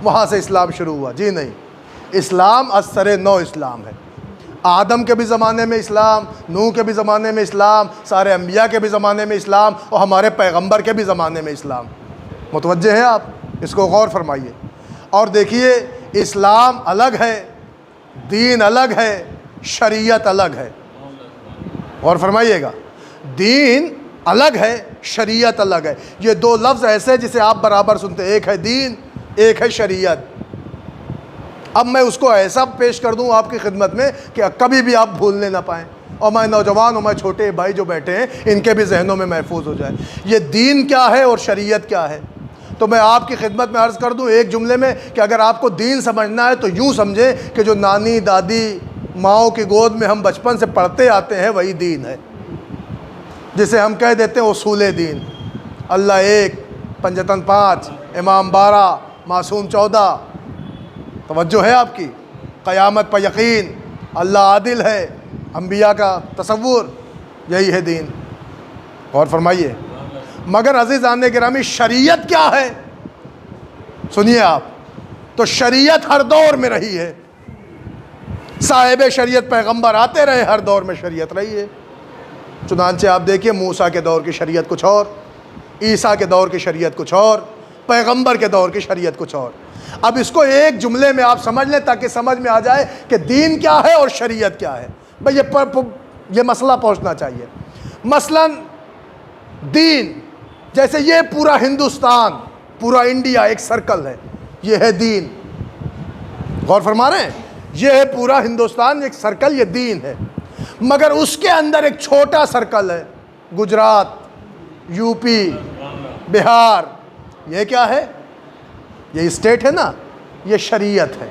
وہاں سے اسلام شروع ہوا؟ جی نہیں، اسلام اثر نو اسلام ہے۔ آدم کے بھی زمانے میں اسلام، نوح کے بھی زمانے میں اسلام، سارے انبیاء کے بھی زمانے میں اسلام، اور ہمارے پیغمبر کے بھی زمانے میں اسلام۔ متوجہ ہیں آپ؟ اس کو غور فرمائیے اور دیکھیے، اسلام الگ ہے، دین الگ ہے، شریعت الگ ہے۔ غور فرمائیے گا، دین الگ ہے، شریعت الگ ہے۔ یہ دو لفظ ایسے جسے آپ برابر سنتے، ایک ہے دین، ایک ہے شریعت۔ اب میں اس کو ایسا پیش کر دوں آپ کی خدمت میں کہ کبھی بھی آپ بھولنے نہ پائیں، اور میں نوجوان اور میں چھوٹے بھائی جو بیٹھے ہیں ان کے بھی ذہنوں میں محفوظ ہو جائے یہ دین کیا ہے اور شریعت کیا ہے۔ تو میں آپ کی خدمت میں عرض کر دوں ایک جملے میں کہ اگر آپ کو دین سمجھنا ہے تو یوں سمجھیں کہ جو نانی دادی ماؤں کی گود میں ہم بچپن سے پڑھتے آتے ہیں وہی دین ہے، جسے ہم کہہ دیتے ہیں اصول دین، اللہ ایک، پنجتن 5، امام 12، معصوم 14، توجہ ہے آپ کی، قیامت پر یقین، اللہ عادل ہے، انبیاء کا تصور، یہی ہے دین۔ غور فرمائیے۔ مگر عزیزان گرامی شریعت کیا ہے؟ سنیے آپ، تو شریعت ہر دور میں رہی ہے، صاحب شریعت پیغمبر آتے رہے، ہر دور میں شریعت رہی ہے۔ چنانچہ آپ دیکھیے موسیٰ کے دور کی شریعت کچھ اور، عیسیٰ کے دور کی شریعت کچھ اور، پیغمبر کے دور کی شریعت کچھ اور۔ اب اس کو ایک جملے میں آپ سمجھ لیں تاکہ سمجھ میں آ جائے کہ دین کیا ہے اور شریعت کیا ہے۔ بھئی یہ مسئلہ پہنچنا چاہیے۔ مثلا دین، جیسے یہ پورا ہندوستان، پورا انڈیا ایک سرکل ہے، یہ ہے دین۔ غور فرما رہے ہیں؟ یہ ہے پورا ہندوستان ایک سرکل، یہ دین ہے۔ مگر اس کے اندر ایک چھوٹا سرکل ہے، گجرات، یو پی، بہار، یہ کیا ہے؟ یہ اسٹیٹ ہے نا، یہ شریعت ہے۔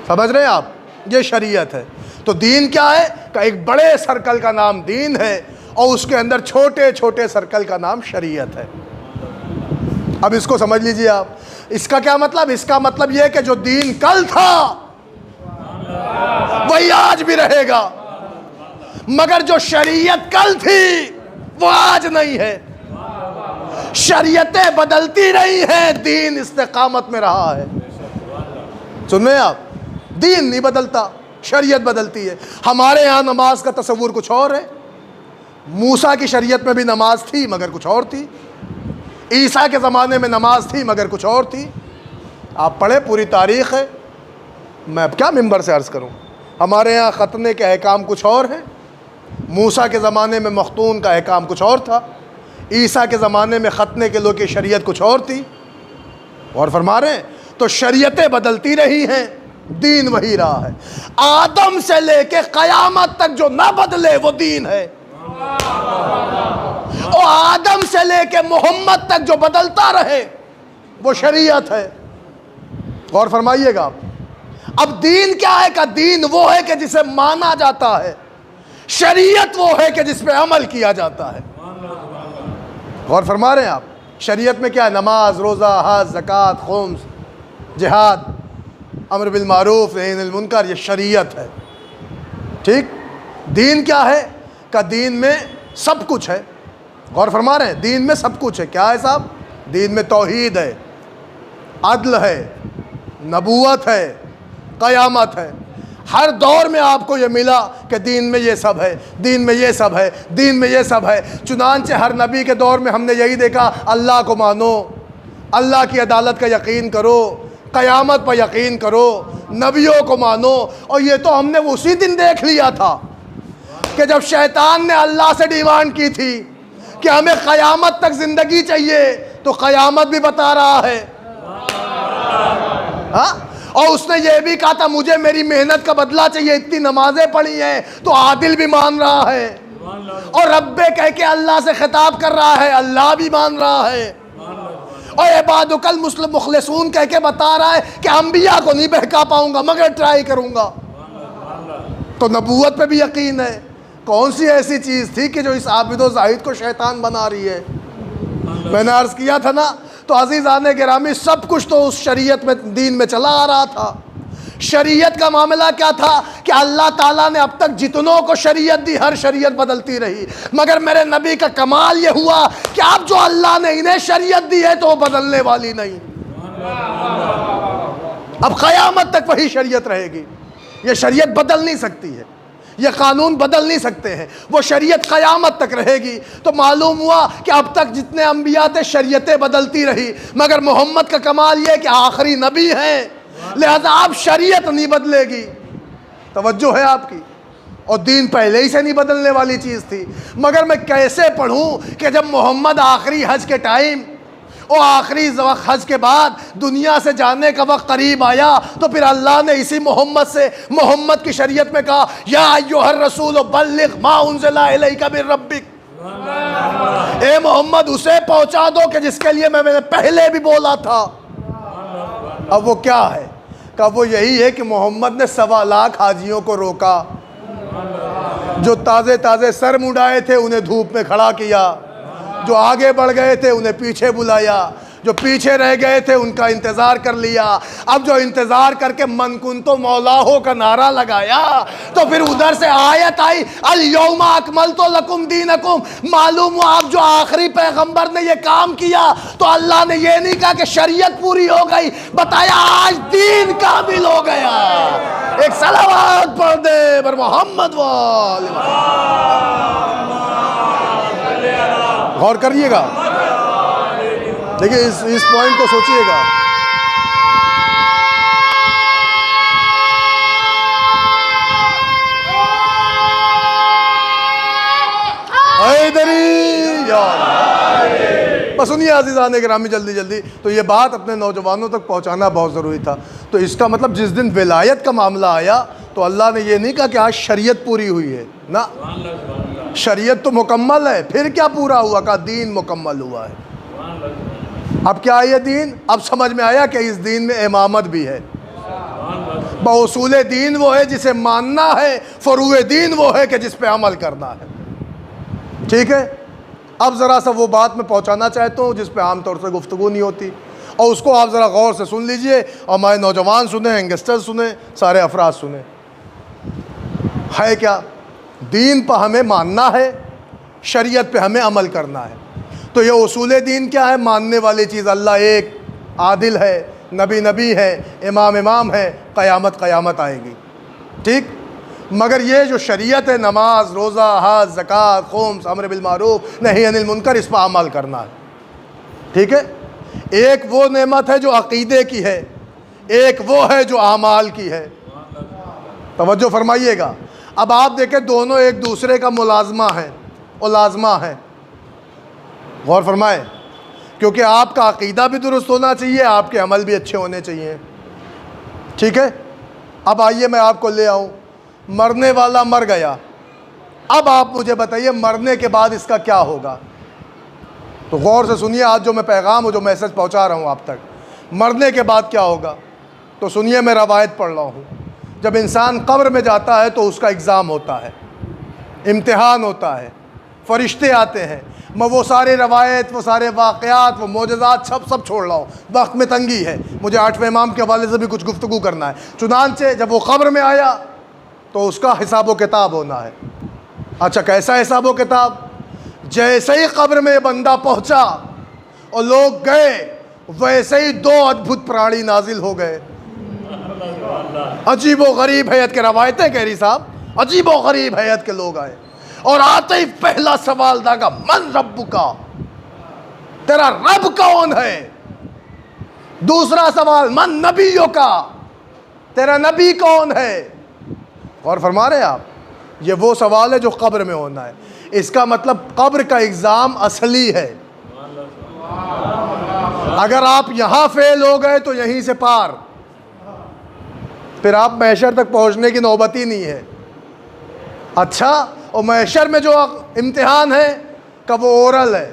سمجھ رہے ہیں آپ؟ یہ شریعت ہے۔ تو دین کیا ہے؟ کہ ایک بڑے سرکل کا نام دین ہے اور اس کے اندر چھوٹے چھوٹے سرکل کا نام شریعت ہے۔ اب اس کو سمجھ لیجئے آپ۔ اس کا کیا مطلب؟ اس کا مطلب یہ ہے کہ جو دین کل تھا وہی آج بھی رہے گا، مگر جو شریعت کل تھی وہ آج نہیں ہے۔ شریعتیں بدلتی رہی ہیں، دین استقامت میں رہا ہے۔ سن رہے ہیں آپ؟ دین نہیں بدلتا، شریعت بدلتی ہے۔ ہمارے ہاں نماز کا تصور کچھ اور ہے، موسیٰ کی شریعت میں بھی نماز تھی مگر کچھ اور تھی، عیسیٰ کے زمانے میں نماز تھی مگر کچھ اور تھی۔ آپ پڑھیں، پوری تاریخ ہے، میں اب کیا ممبر سے عرض کروں۔ ہمارے ہاں ختنے کے احکام کچھ اور ہیں، موسیٰ کے زمانے میں مختون کا احکام کچھ اور تھا، عیسیٰ کے زمانے میں ختنے کے لوگ کی شریعت کچھ اور تھی۔ اور فرما رہے ہیں تو شریعتیں بدلتی رہی ہیں، دین وہی رہا ہے۔ آدم سے لے کے قیامت تک جو نہ بدلے وہ دین ہے، اور آدم سے لے کے محمد تک جو بدلتا رہے وہ شریعت ہے۔ غور فرمائیے گا آپ۔ اب دین کیا ہے؟ کہ دین وہ ہے کہ جسے مانا جاتا ہے، شریعت وہ ہے کہ جس پہ عمل کیا جاتا ہے۔ غور فرما رہے ہیں آپ؟ شریعت میں کیا ہے؟ نماز، روزہ، حج، زکوٰۃ، خمس، جہاد، امر بالمعروف نہی عن المنکر، یہ شریعت ہے۔ ٹھیک؟ دین کیا ہے؟ کہ دین میں سب کچھ ہے۔ غور فرما رہے ہیں؟ دین میں سب کچھ ہے۔ کیا ہے صاحب؟ دین میں توحید ہے، عدل ہے، نبوت ہے، قیامت ہے۔ ہر دور میں آپ کو یہ ملا کہ دین میں یہ سب ہے، دین میں یہ سب ہے، دین میں یہ سب ہے۔ چنانچہ ہر نبی کے دور میں ہم نے یہی دیکھا، اللہ کو مانو، اللہ کی عدالت کا یقین کرو، قیامت پر یقین کرو، نبیوں کو مانو۔ اور یہ تو ہم نے اسی دن دیکھ لیا تھا کہ جب شیطان نے اللہ سے ڈیمانڈ کی تھی کہ ہمیں قیامت تک زندگی چاہیے، تو قیامت بھی بتا رہا ہے، ہاں؟ اور اس نے یہ بھی کہا تھا مجھے میری محنت کا بدلہ چاہیے، اتنی نمازیں پڑھی ہیں، تو عادل بھی مان رہا ہے، اور رب کہہ کے اللہ سے خطاب کر رہا ہے، اللہ بھی مان رہا ہے، اور عبادک المخلصون کہہ کے بتا رہا ہے کہ انبیاء کو نہیں بہکا پاؤں گا مگر ٹرائی کروں گا۔ تو نبوت پہ بھی یقین ہے۔ کون سی ایسی چیز تھی کہ جو اس عابد و زاہد کو شیطان بنا رہی ہے؟ میں نے عرض کیا تھا نا، تو عزیزان گرامی سب کچھ تو اس شریعت میں، دین میں چلا آ رہا تھا۔ شریعت کا معاملہ کیا تھا کہ اللہ تعالیٰ نے اب تک جتنوں کو شریعت دی، ہر شریعت بدلتی رہی، مگر میرے نبی کا کمال یہ ہوا کہ اب جو اللہ نے انہیں شریعت دی ہے تو وہ بدلنے والی نہیں، اب قیامت تک وہی شریعت رہے گی۔ یہ شریعت بدل نہیں سکتی ہے، یہ قانون بدل نہیں سکتے ہیں، وہ شریعت قیامت تک رہے گی۔ تو معلوم ہوا کہ اب تک جتنے انبیاء تھے شریعتیں بدلتی رہی، مگر محمد کا کمال یہ کہ آخری نبی ہیں، لہذا اب شریعت نہیں بدلے گی۔ توجہ ہے آپ کی؟ اور دین پہلے ہی سے نہیں بدلنے والی چیز تھی، مگر میں کیسے پڑھوں کہ جب محمد آخری حج کے ٹائم اور آخری حج کے بعد دنیا سے جانے کا وقت قریب آیا، تو پھر اللہ نے اسی محمد سے، محمد کی شریعت میں کہا یا ایھا الرسول بلغ ما انزل الیک من ربک، اے محمد اسے پہنچا دو کہ جس کے لیے میں نے پہلے بھی بولا تھا۔ اب وہ کیا ہے؟ کہ وہ یہی ہے کہ محمد نے 1.25 لاکھ حاجیوں کو روکا، جو تازے تازے سر مڈائے تھے انہیں دھوپ میں کھڑا کیا، جو آگے بڑھ گئے تھے انہیں پیچھے بلایا، جو پیچھے رہ گئے تھے ان کا انتظار کر لیا. اب جو انتظار کر کے من کنتم مولاہو کا نعرہ لگایا تو پھر ادھر سے آیت آئی الیوم اکملت لکم دینکم. معلوم ہوا اب جو آخری پیغمبر نے یہ کام کیا تو اللہ نے یہ نہیں کہا کہ شریعت پوری ہو گئی, بتایا آج دین کامل ہو گیا. ایک صلوات پڑھ دے پر محمد وآلہ. غور کریے گا, دیکھیں اس پوائنٹ کو سوچئے گا. بس سنیے عزیزان گرامی جلدی, تو یہ بات اپنے نوجوانوں تک پہنچانا بہت ضروری تھا. تو اس کا مطلب جس دن ولایت کا معاملہ آیا تو اللہ نے یہ نہیں کہا کہ آج شریعت پوری ہوئی ہے, نہ, شریعت تو مکمل ہے. پھر کیا پورا ہوا؟ کہا دین مکمل ہوا ہے. اب کیا ہے یہ دین؟ اب سمجھ میں آیا کہ اس دین میں امامت بھی ہے. باصول دین وہ ہے جسے ماننا ہے, فروع دین وہ ہے کہ جس پہ عمل کرنا ہے. ٹھیک ہے, اب ذرا سا وہ بات میں پہنچانا چاہتا ہوں جس پہ عام طور سے گفتگو نہیں ہوتی, اور اس کو آپ ذرا غور سے سن لیجئے, اور ہمارے نوجوان سنیں, ینگسٹر سنیں, سارے افراد سنیں. ہے کیا؟ دین پہ ہمیں ماننا ہے, شریعت پہ ہمیں عمل کرنا ہے. تو یہ اصول دین کیا ہے؟ ماننے والی چیز اللہ ایک, عادل ہے, نبی ہے, امام ہے, قیامت آئے گی. ٹھیک, مگر یہ جو شریعت ہے, نماز, روزہ, حج, زکوٰۃ, خمس, امر بالمعروف, نہی عن المنکر, اس پہ عمل کرنا ہے. ٹھیک ہے, ایک وہ نعمت ہے جو عقیدے کی ہے, ایک وہ ہے جو اعمال کی ہے. توجہ فرمائیے گا. اب آپ دیکھیں دونوں ایک دوسرے کا ملازمہ ہیں اور لازمہ ہیں. غور فرمائیں, کیونکہ آپ کا عقیدہ بھی درست ہونا چاہیے, آپ کے عمل بھی اچھے ہونے چاہیے. ٹھیک ہے, اب آئیے میں آپ کو لے آؤں. مرنے والا مر گیا, اب آپ مجھے بتائیے مرنے کے بعد اس کا کیا ہوگا؟ تو غور سے سنیے, آج جو میں پیغام جو میسج پہنچا رہا ہوں آپ تک, مرنے کے بعد کیا ہوگا. تو سنیے, میں روایت پڑھ رہا ہوں. جب انسان قبر میں جاتا ہے تو اس کا ایگزام ہوتا ہے, امتحان ہوتا ہے, فرشتے آتے ہیں. میں وہ سارے روایت, وہ سارے واقعات, وہ معجزات سب چھوڑ رہا ہوں, وقت میں تنگی ہے, مجھے 8ویں امام کے حوالے سے بھی کچھ گفتگو کرنا ہے. چنانچہ جب وہ قبر میں آیا تو اس کا حساب و کتاب ہونا ہے. اچھا, کیسا حساب و کتاب؟ جیسے ہی قبر میں بندہ پہنچا اور لوگ گئے, ویسے ہی 2 ادبھت پرانی نازل ہو گئے. عجیب و غریب حیت کے روایتیں کہہ رہی صاحب, عجیب و غریب حیت کے لوگ آئے, اور آتے ہی پہلا سوال داغا, من ربکا, تیرا رب کون ہے؟ دوسرا سوال, من نبیوں کا, تیرا نبی کون ہے؟ غور فرما رہے ہیں آپ؟ یہ وہ سوال ہے جو قبر میں ہونا ہے. اس کا مطلب قبر کا ایگزام اصلی ہے. اگر آپ یہاں فیل ہو گئے تو یہیں سے پار, پھر آپ محشر تک پہنچنے کی نوبت ہی نہیں ہے. اچھا, اور محشر میں جو امتحان ہے کہ وہ اورل ہے,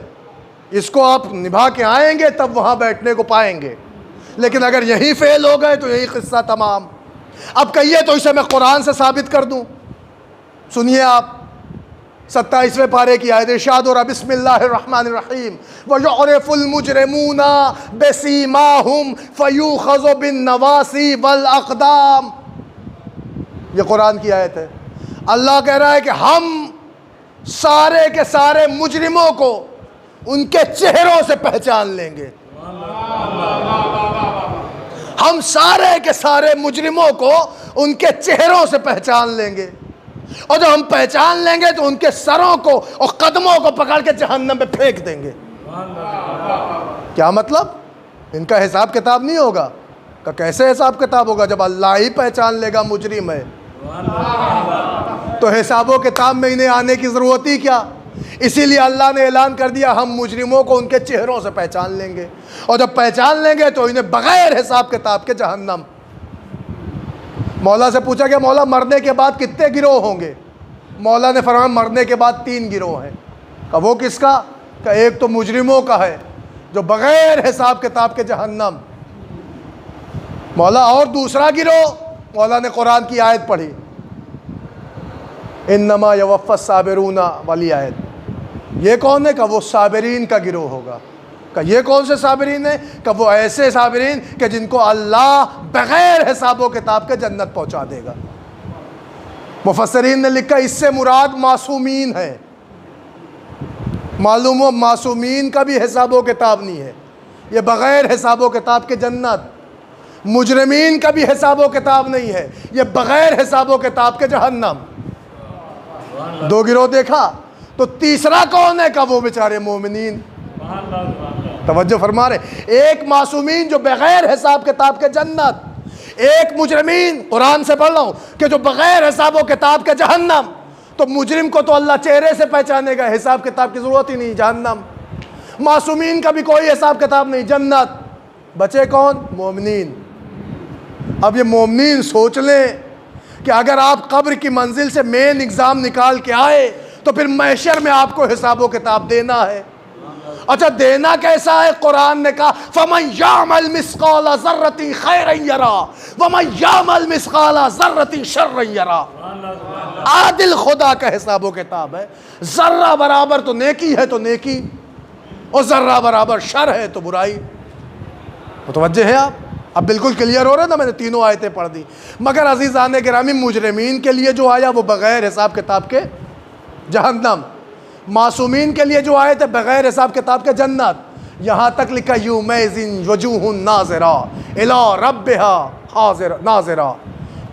اس کو آپ نبھا کے آئیں گے تب وہاں بیٹھنے کو پائیں گے. لیکن اگر یہیں فیل ہو گئے تو یہی قصہ تمام. اب کہیے تو اسے میں قرآن سے ثابت کر دوں. سنیے آپ 27ویں پارے کی آیت, ارشاد ہو رہا, بسم اللہ الرحمن الرحیم, وَيُعْرِفُ الْمُجْرِمُونَ بِسِيمَاهُمْ فَيُؤْخَذُ بِالنَّوَاصِي وَالْأَقْدَامِ. یہ قرآن کی آیت ہے. اللہ کہہ رہا ہے کہ ہم سارے کے سارے مجرموں کو ان کے چہروں سے پہچان لیں گے. ہم سارے کے سارے مجرموں کو ان کے چہروں سے پہچان لیں گے, اور جب ہم پہچان لیں گے تو ان کے سروں کو اور قدموں کو پکڑ کے جہنم میں پھینک دیں گے. کیا مطلب؟ ان کا حساب کتاب نہیں ہوگا. کہ کیسے حساب کتاب ہوگا جب اللہ ہی پہچان لے گا مجرم ہے؟ تو حساب و کتاب میں انہیں آنے کی ضرورت ہی کیا؟ اسی لیے اللہ نے اعلان کر دیا ہم مجرموں کو ان کے چہروں سے پہچان لیں گے, اور جب پہچان لیں گے تو انہیں بغیر حساب کتاب کے جہنم. مولا سے پوچھا کہ مولا مرنے کے بعد کتنے گروہ ہوں گے؟ مولا نے فرمایا مرنے کے بعد 3 گروہ ہیں. کہ وہ کس کا؟ کہ ایک تو مجرموں کا ہے جو بغیر حساب کتاب کے جہنم. مولا اور دوسرا گروہ, مولا نے قرآن کی آیت پڑھی, انما یوفی الصابرون والی آیت. یہ کون ہے؟ کہ وہ صابرین کا گروہ ہوگا. کہ یہ کون سے صابرین ہیں؟ کہ وہ ایسے صابرین کہ جن کو اللہ بغیر حساب و کتاب کے جنت پہنچا دے گا۔ مفسرین نے لکھا اس سے مراد معصومین ہے۔ معلوم ہو معصومین کا بھی حساب و کتاب نہیں ہے، یہ بغیر حساب و کتاب کے جنت۔ مجرمین کا بھی حساب و کتاب نہیں ہے، یہ بغیر حساب و کتاب کے جہنم۔ دو گروہ دیکھا، تو تیسرا کون ہے؟ کہ وہ بیچارے مومنین۔ توجہ فرما رہے، ایک معصومین جو بغیر حساب کتاب کے جنت، ایک مجرمین قرآن سے پڑھ رہا ہوں کہ جو بغیر حساب و کتاب کے جہنم۔ تو مجرم کو تو اللہ چہرے سے پہچانے گا، حساب کتاب کی ضرورت ہی نہیں، جہنم۔ معصومین کا بھی کوئی حساب کتاب نہیں، جنت۔ بچے کون؟ مومنین۔ اب یہ مومنین سوچ لیں کہ اگر آپ قبر کی منزل سے مین ایگزام نکال کے آئے تو پھر محشر میں آپ کو حساب و کتاب دینا ہے۔ اچھا دینا کیسا ہے؟ قرآن نے کہا فَمَنْ يَعْمَلْ مِثْقَالَ ذَرَّةٍ خَيْرًا يَرَى وَمَنْ يَعْمَلْ مِثْقَالَ ذَرَّةٍ شَرًّا يَرَى۔ عادل خدا کا حساب و کتاب ہے، ذرہ برابر تو نیکی ہے تو نیکی، اور ذرہ برابر شر ہے تو برائی۔ متوجہ ہے آپ؟ اب بالکل کلیئر ہو رہا ہے نا، میں نے تینوں آیتیں پڑھ دی۔ مگر عزیزان گرامی، مجرمین کے لیے جو آیا وہ بغیر حساب کتاب کے جہنم، معصومین کے لیے جو آئے تھے بغیر حساب کتاب کے جنت۔ یہاں تک لکھا یومئذ وجوہ ناظرہ الی ربہا ناظرہ۔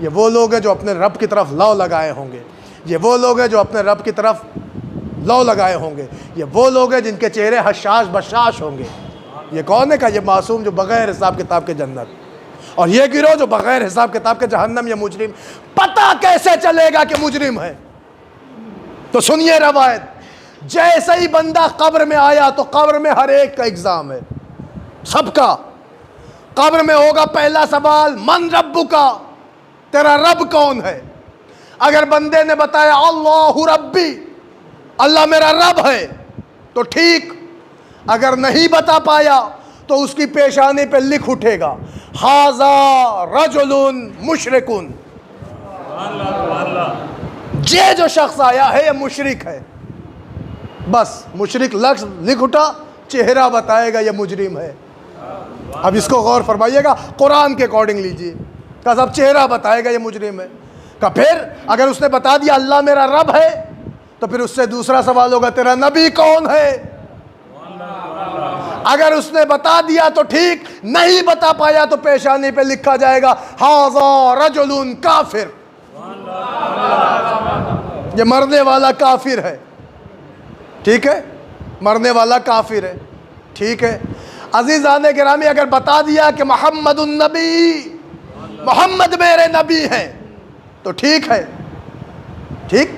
یہ وہ لوگ ہیں جو اپنے رب کی طرف لو لگائے ہوں گے، یہ وہ لوگ ہیں جو اپنے رب کی طرف لو لگائے ہوں گے، یہ وہ لوگ ہیں جن کے چہرے حشاش بشاش ہوں گے۔ یہ کون ہے؟ کہ یہ معصوم جو بغیر حساب کتاب کے جنت، اور یہ گروہ جو بغیر حساب کتاب کے جہنم یا مجرم۔ پتہ کیسے چلے گا کہ مجرم ہے؟ تو سنیے روایت، جیسے ہی بندہ قبر میں آیا تو قبر میں ہر ایک کا ایگزام ہے، سب کا۔ قبر میں ہوگا پہلا سوال من ربک، تیرا رب کون ہے؟ اگر بندے نے بتایا اللہ ربی، اللہ میرا رب ہے، تو ٹھیک۔ اگر نہیں بتا پایا تو اس کی پیشانی پہ لکھ اٹھے گا ھذا رجل مشرک، یہ جو شخص آیا ہے یہ مشرک ہے۔ بس مشرک لفظ لکھ اٹھا، چہرہ بتائے گا یہ مجرم ہے۔ اب اس کو غور فرمائیے گا، قرآن کے اکارڈنگ لیجئے، کہ سب چہرہ بتائے گا یہ مجرم ہے۔ کہ پھر اگر اس نے بتا دیا اللہ میرا رب ہے تو پھر اس سے دوسرا سوال ہوگا تیرا نبی کون ہے؟ اگر اس نے بتا دیا تو ٹھیک، نہیں بتا پایا تو پیشانی پہ لکھا جائے گا ھذا رجل کافر، یہ مرنے والا کافر ہے۔ ٹھیک ہے، مرنے والا کافر ہے، ٹھیک ہے۔ عزیزان گرامی، اگر بتا دیا کہ محمد النبی، محمد میرے نبی ہیں، تو ٹھیک ہے، ٹھیک۔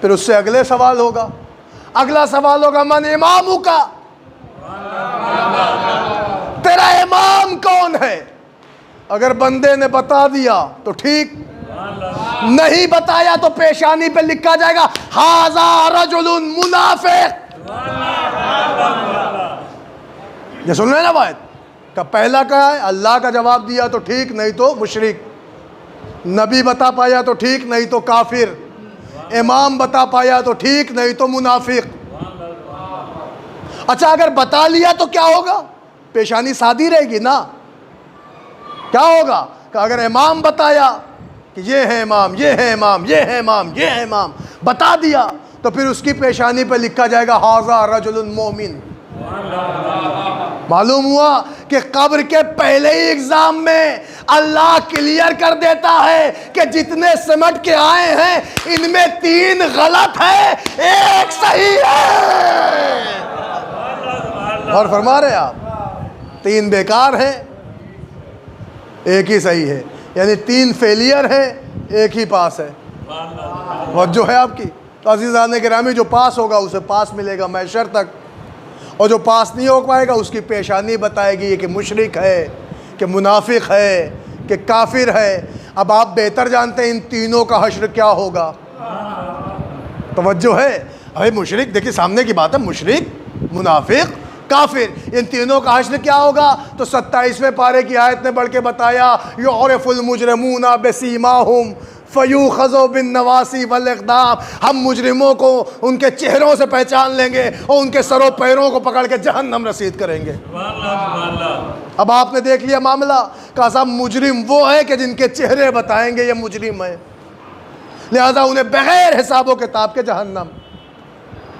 پھر اس سے اگلے سوال ہوگا، اگلا سوال ہوگا من امامو کا، تیرا امام کون ہے؟ اگر بندے نے بتا دیا تو ٹھیک، نہیں بتایا تو پیشانی پہ لکھا جائے گا ھذا رجل منافق۔ یہ سن رہے نا بات؟ کہ پہلا کہا ہے اللہ کا جواب دیا تو ٹھیک، نہیں تو مشرک۔ نبی بتا پایا تو ٹھیک، نہیں تو کافر۔ امام بتا پایا تو ٹھیک، نہیں تو منافق۔ اچھا اگر بتا لیا تو کیا ہوگا؟ پیشانی سادھی رہے گی نا۔ کیا ہوگا؟ کہ اگر امام بتایا کہ یہ ہے امام، یہ ہے امام، یہ ہے امام، یہ ہے امام، بتا دیا تو پھر اس کی پیشانی پہ لکھا جائے گا ھذا رجل مومن۔ معلوم ہوا کہ قبر کے پہلے ہی ایگزام میں اللہ کلیئر کر دیتا ہے کہ جتنے سمٹ کے آئے ہیں ان میں 3 غلط ہے، 1 صحیح ہے۔ اور فرما رہے آپ 3 بیکار ہیں، 1 ہی صحیح ہے، یعنی 3 فیلئر ہیں، 1 ہی پاس ہے۔ توجہ ہے آپ کی؟ تو عزیزان گرامی، جو پاس ہوگا اسے پاس ملے گا محشر تک، اور جو پاس نہیں ہو پائے گا اس کی پیشانی بتائے گی کہ مشرک ہے، کہ منافق ہے، کہ کافر ہے۔ اب آپ بہتر جانتے ہیں ان تینوں کا حشر کیا ہوگا۔ توجہ ہے؟ ابھی مشرک دیکھیے سامنے کی بات ہے، مشرک، منافق، کافر، ان تینوں کا حشر کیا ہوگا؟ تو 27ویں پارے کی آیت نے بڑھ کے بتایا یعرف المجرمون بسیماہم فَيُؤْخَذُ بِالنَّوَاصِي وَالْأَقْدَامِ، ہم مجرموں کو ان کے چہروں سے پہچان لیں گے اور ان کے سروں پیروں کو پکڑ کے جہنم رسید کریں گے۔ اب آپ نے دیکھ لیا معاملہ، کہا صاحب مجرم وہ ہے کہ جن کے چہرے بتائیں گے یہ مجرم ہے، لہذا انہیں بغیر حساب و کتاب کے جہنم۔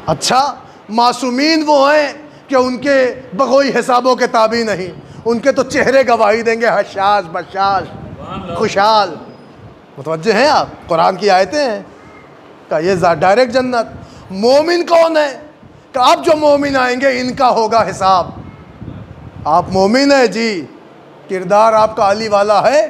اچھا معصومین وہ ہیں کہ ان کے بغوئی حساب و کتاب ہی نہیں، ان کے تو چہرے گواہی دیں گے، حشاش بشاش خوشحال۔ متوجہ ہیں آپ؟ قرآن کی آیتیں ہیں کہ یہ ڈائریکٹ جنت۔ مومن کون ہے؟ کہ اب جو مومن آئیں گے ان کا ہوگا حساب۔ آپ مومن ہیں جی، کردار آپ کا علی والا ہے،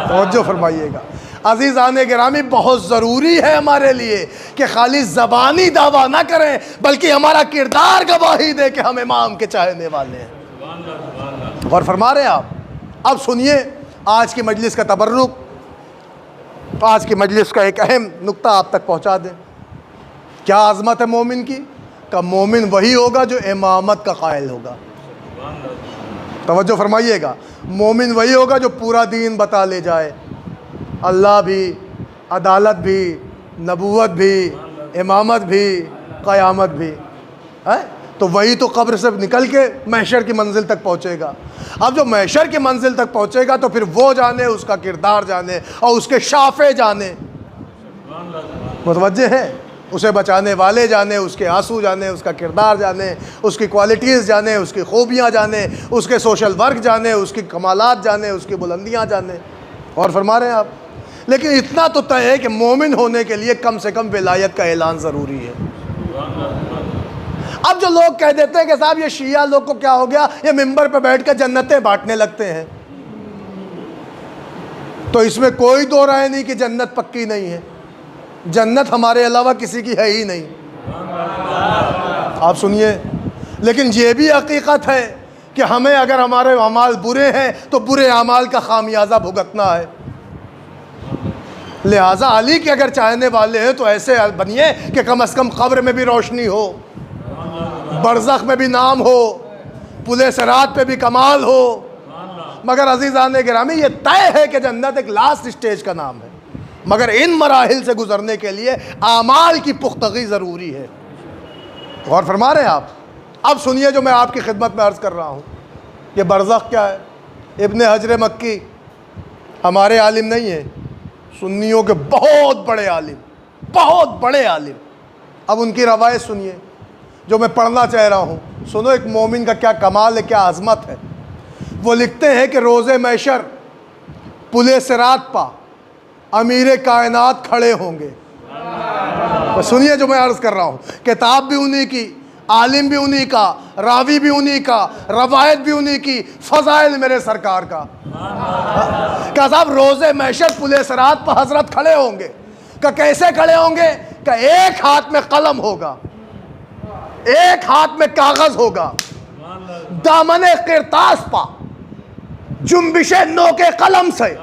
توجہ فرمائیے گا۔ عزیزان گرامی، بہت ضروری ہے ہمارے لیے کہ خالی زبانی دعویٰ نہ کریں بلکہ ہمارا کردار گواہی دے کہ ہم امام کے چاہنے والے ہیں۔ اور فرما رہے ہیں آپ۔ اب سنیے آج کی مجلس کا تبرک، آج کی مجلس کا ایک اہم نقطہ آپ تک پہنچا دیں۔ کیا عظمت ہے مومن کی؟ کہ مومن وہی ہوگا جو امامت کا قائل ہوگا۔ توجہ فرمائیے گا، مومن وہی ہوگا جو پورا دین بتا لے جائے، اللہ بھی، عدالت بھی، نبوت بھی، امامت بھی، قیامت بھی، تو وہی تو قبر سے نکل کے محشر کی منزل تک پہنچے گا۔ اب جو محشر کی منزل تک پہنچے گا تو پھر وہ جانے، اس کا کردار جانے اور اس کے شافع جانے، متوجہ ہیں؟ اسے بچانے والے جانے، اس کے آنسو جانے، اس کا کردار جانے، اس کی کوالٹیز جانے، اس کی خوبیاں جانے، اس کے سوشل ورک جانے، اس کی کمالات جانے، اس کی بلندیاں جانے۔ اور فرما رہے ہیں آپ، لیکن اتنا تو طے ہے کہ مومن ہونے کے لیے کم سے کم ولایت کا اعلان ضروری ہے۔ اب جو لوگ کہہ دیتے ہیں کہ صاحب یہ شیعہ لوگ کو کیا ہو گیا، یہ ممبر پہ بیٹھ کے جنتیں بانٹنے لگتے ہیں، تو اس میں کوئی دو رائے نہیں کہ جنت پکی نہیں ہے۔ جنت ہمارے علاوہ کسی کی ہے ہی نہیں، آپ سنیے۔ لیکن یہ بھی حقیقت ہے کہ ہمیں اگر ہمارے اعمال برے ہیں تو برے اعمال کا خامیازہ بھگتنا ہے۔ لہٰذا علی کے اگر چاہنے والے ہیں تو ایسے بنیے کہ کم از کم قبر میں بھی روشنی ہو، برزخ میں بھی نام ہو، پل صراط پہ بھی کمال ہو۔ مگر عزیزان گرامی، یہ طے ہے کہ جنت ایک لاسٹ سٹیج کا نام ہے، مگر ان مراحل سے گزرنے کے لیے اعمال کی پختگی ضروری ہے۔ غور فرما رہے ہیں آپ؟ اب سنیے جو میں آپ کی خدمت میں عرض کر رہا ہوں، یہ برزخ کیا ہے؟ ابن حجر مکی ہمارے عالم نہیں ہیں، سنیوں کے بہت بڑے عالم، بہت بڑے عالم۔ اب ان کی روایت سنیے جو میں پڑھنا چاہ رہا ہوں، سنو ایک مومن کا کیا کمال ہے، کیا عظمت ہے۔ وہ لکھتے ہیں کہ روز محشر پل صراط پا امیر کائنات کھڑے ہوں گے۔ سنیے جو میں عرض کر رہا ہوں، کتاب بھی انہی کی، عالم بھی انہی کا، راوی بھی انہی کا، روایت بھی انہی کی، فضائل میرے سرکار کا۔ کہ صاحب روز محشر پل صراط پر حضرت کھڑے ہوں گے۔ کہ کیسے کھڑے ہوں گے؟ کہ ایک ہاتھ میں قلم ہوگا، ایک ہاتھ میں کاغذ ہوگا، دامن قرطاس پا جنبش نوک قلم سے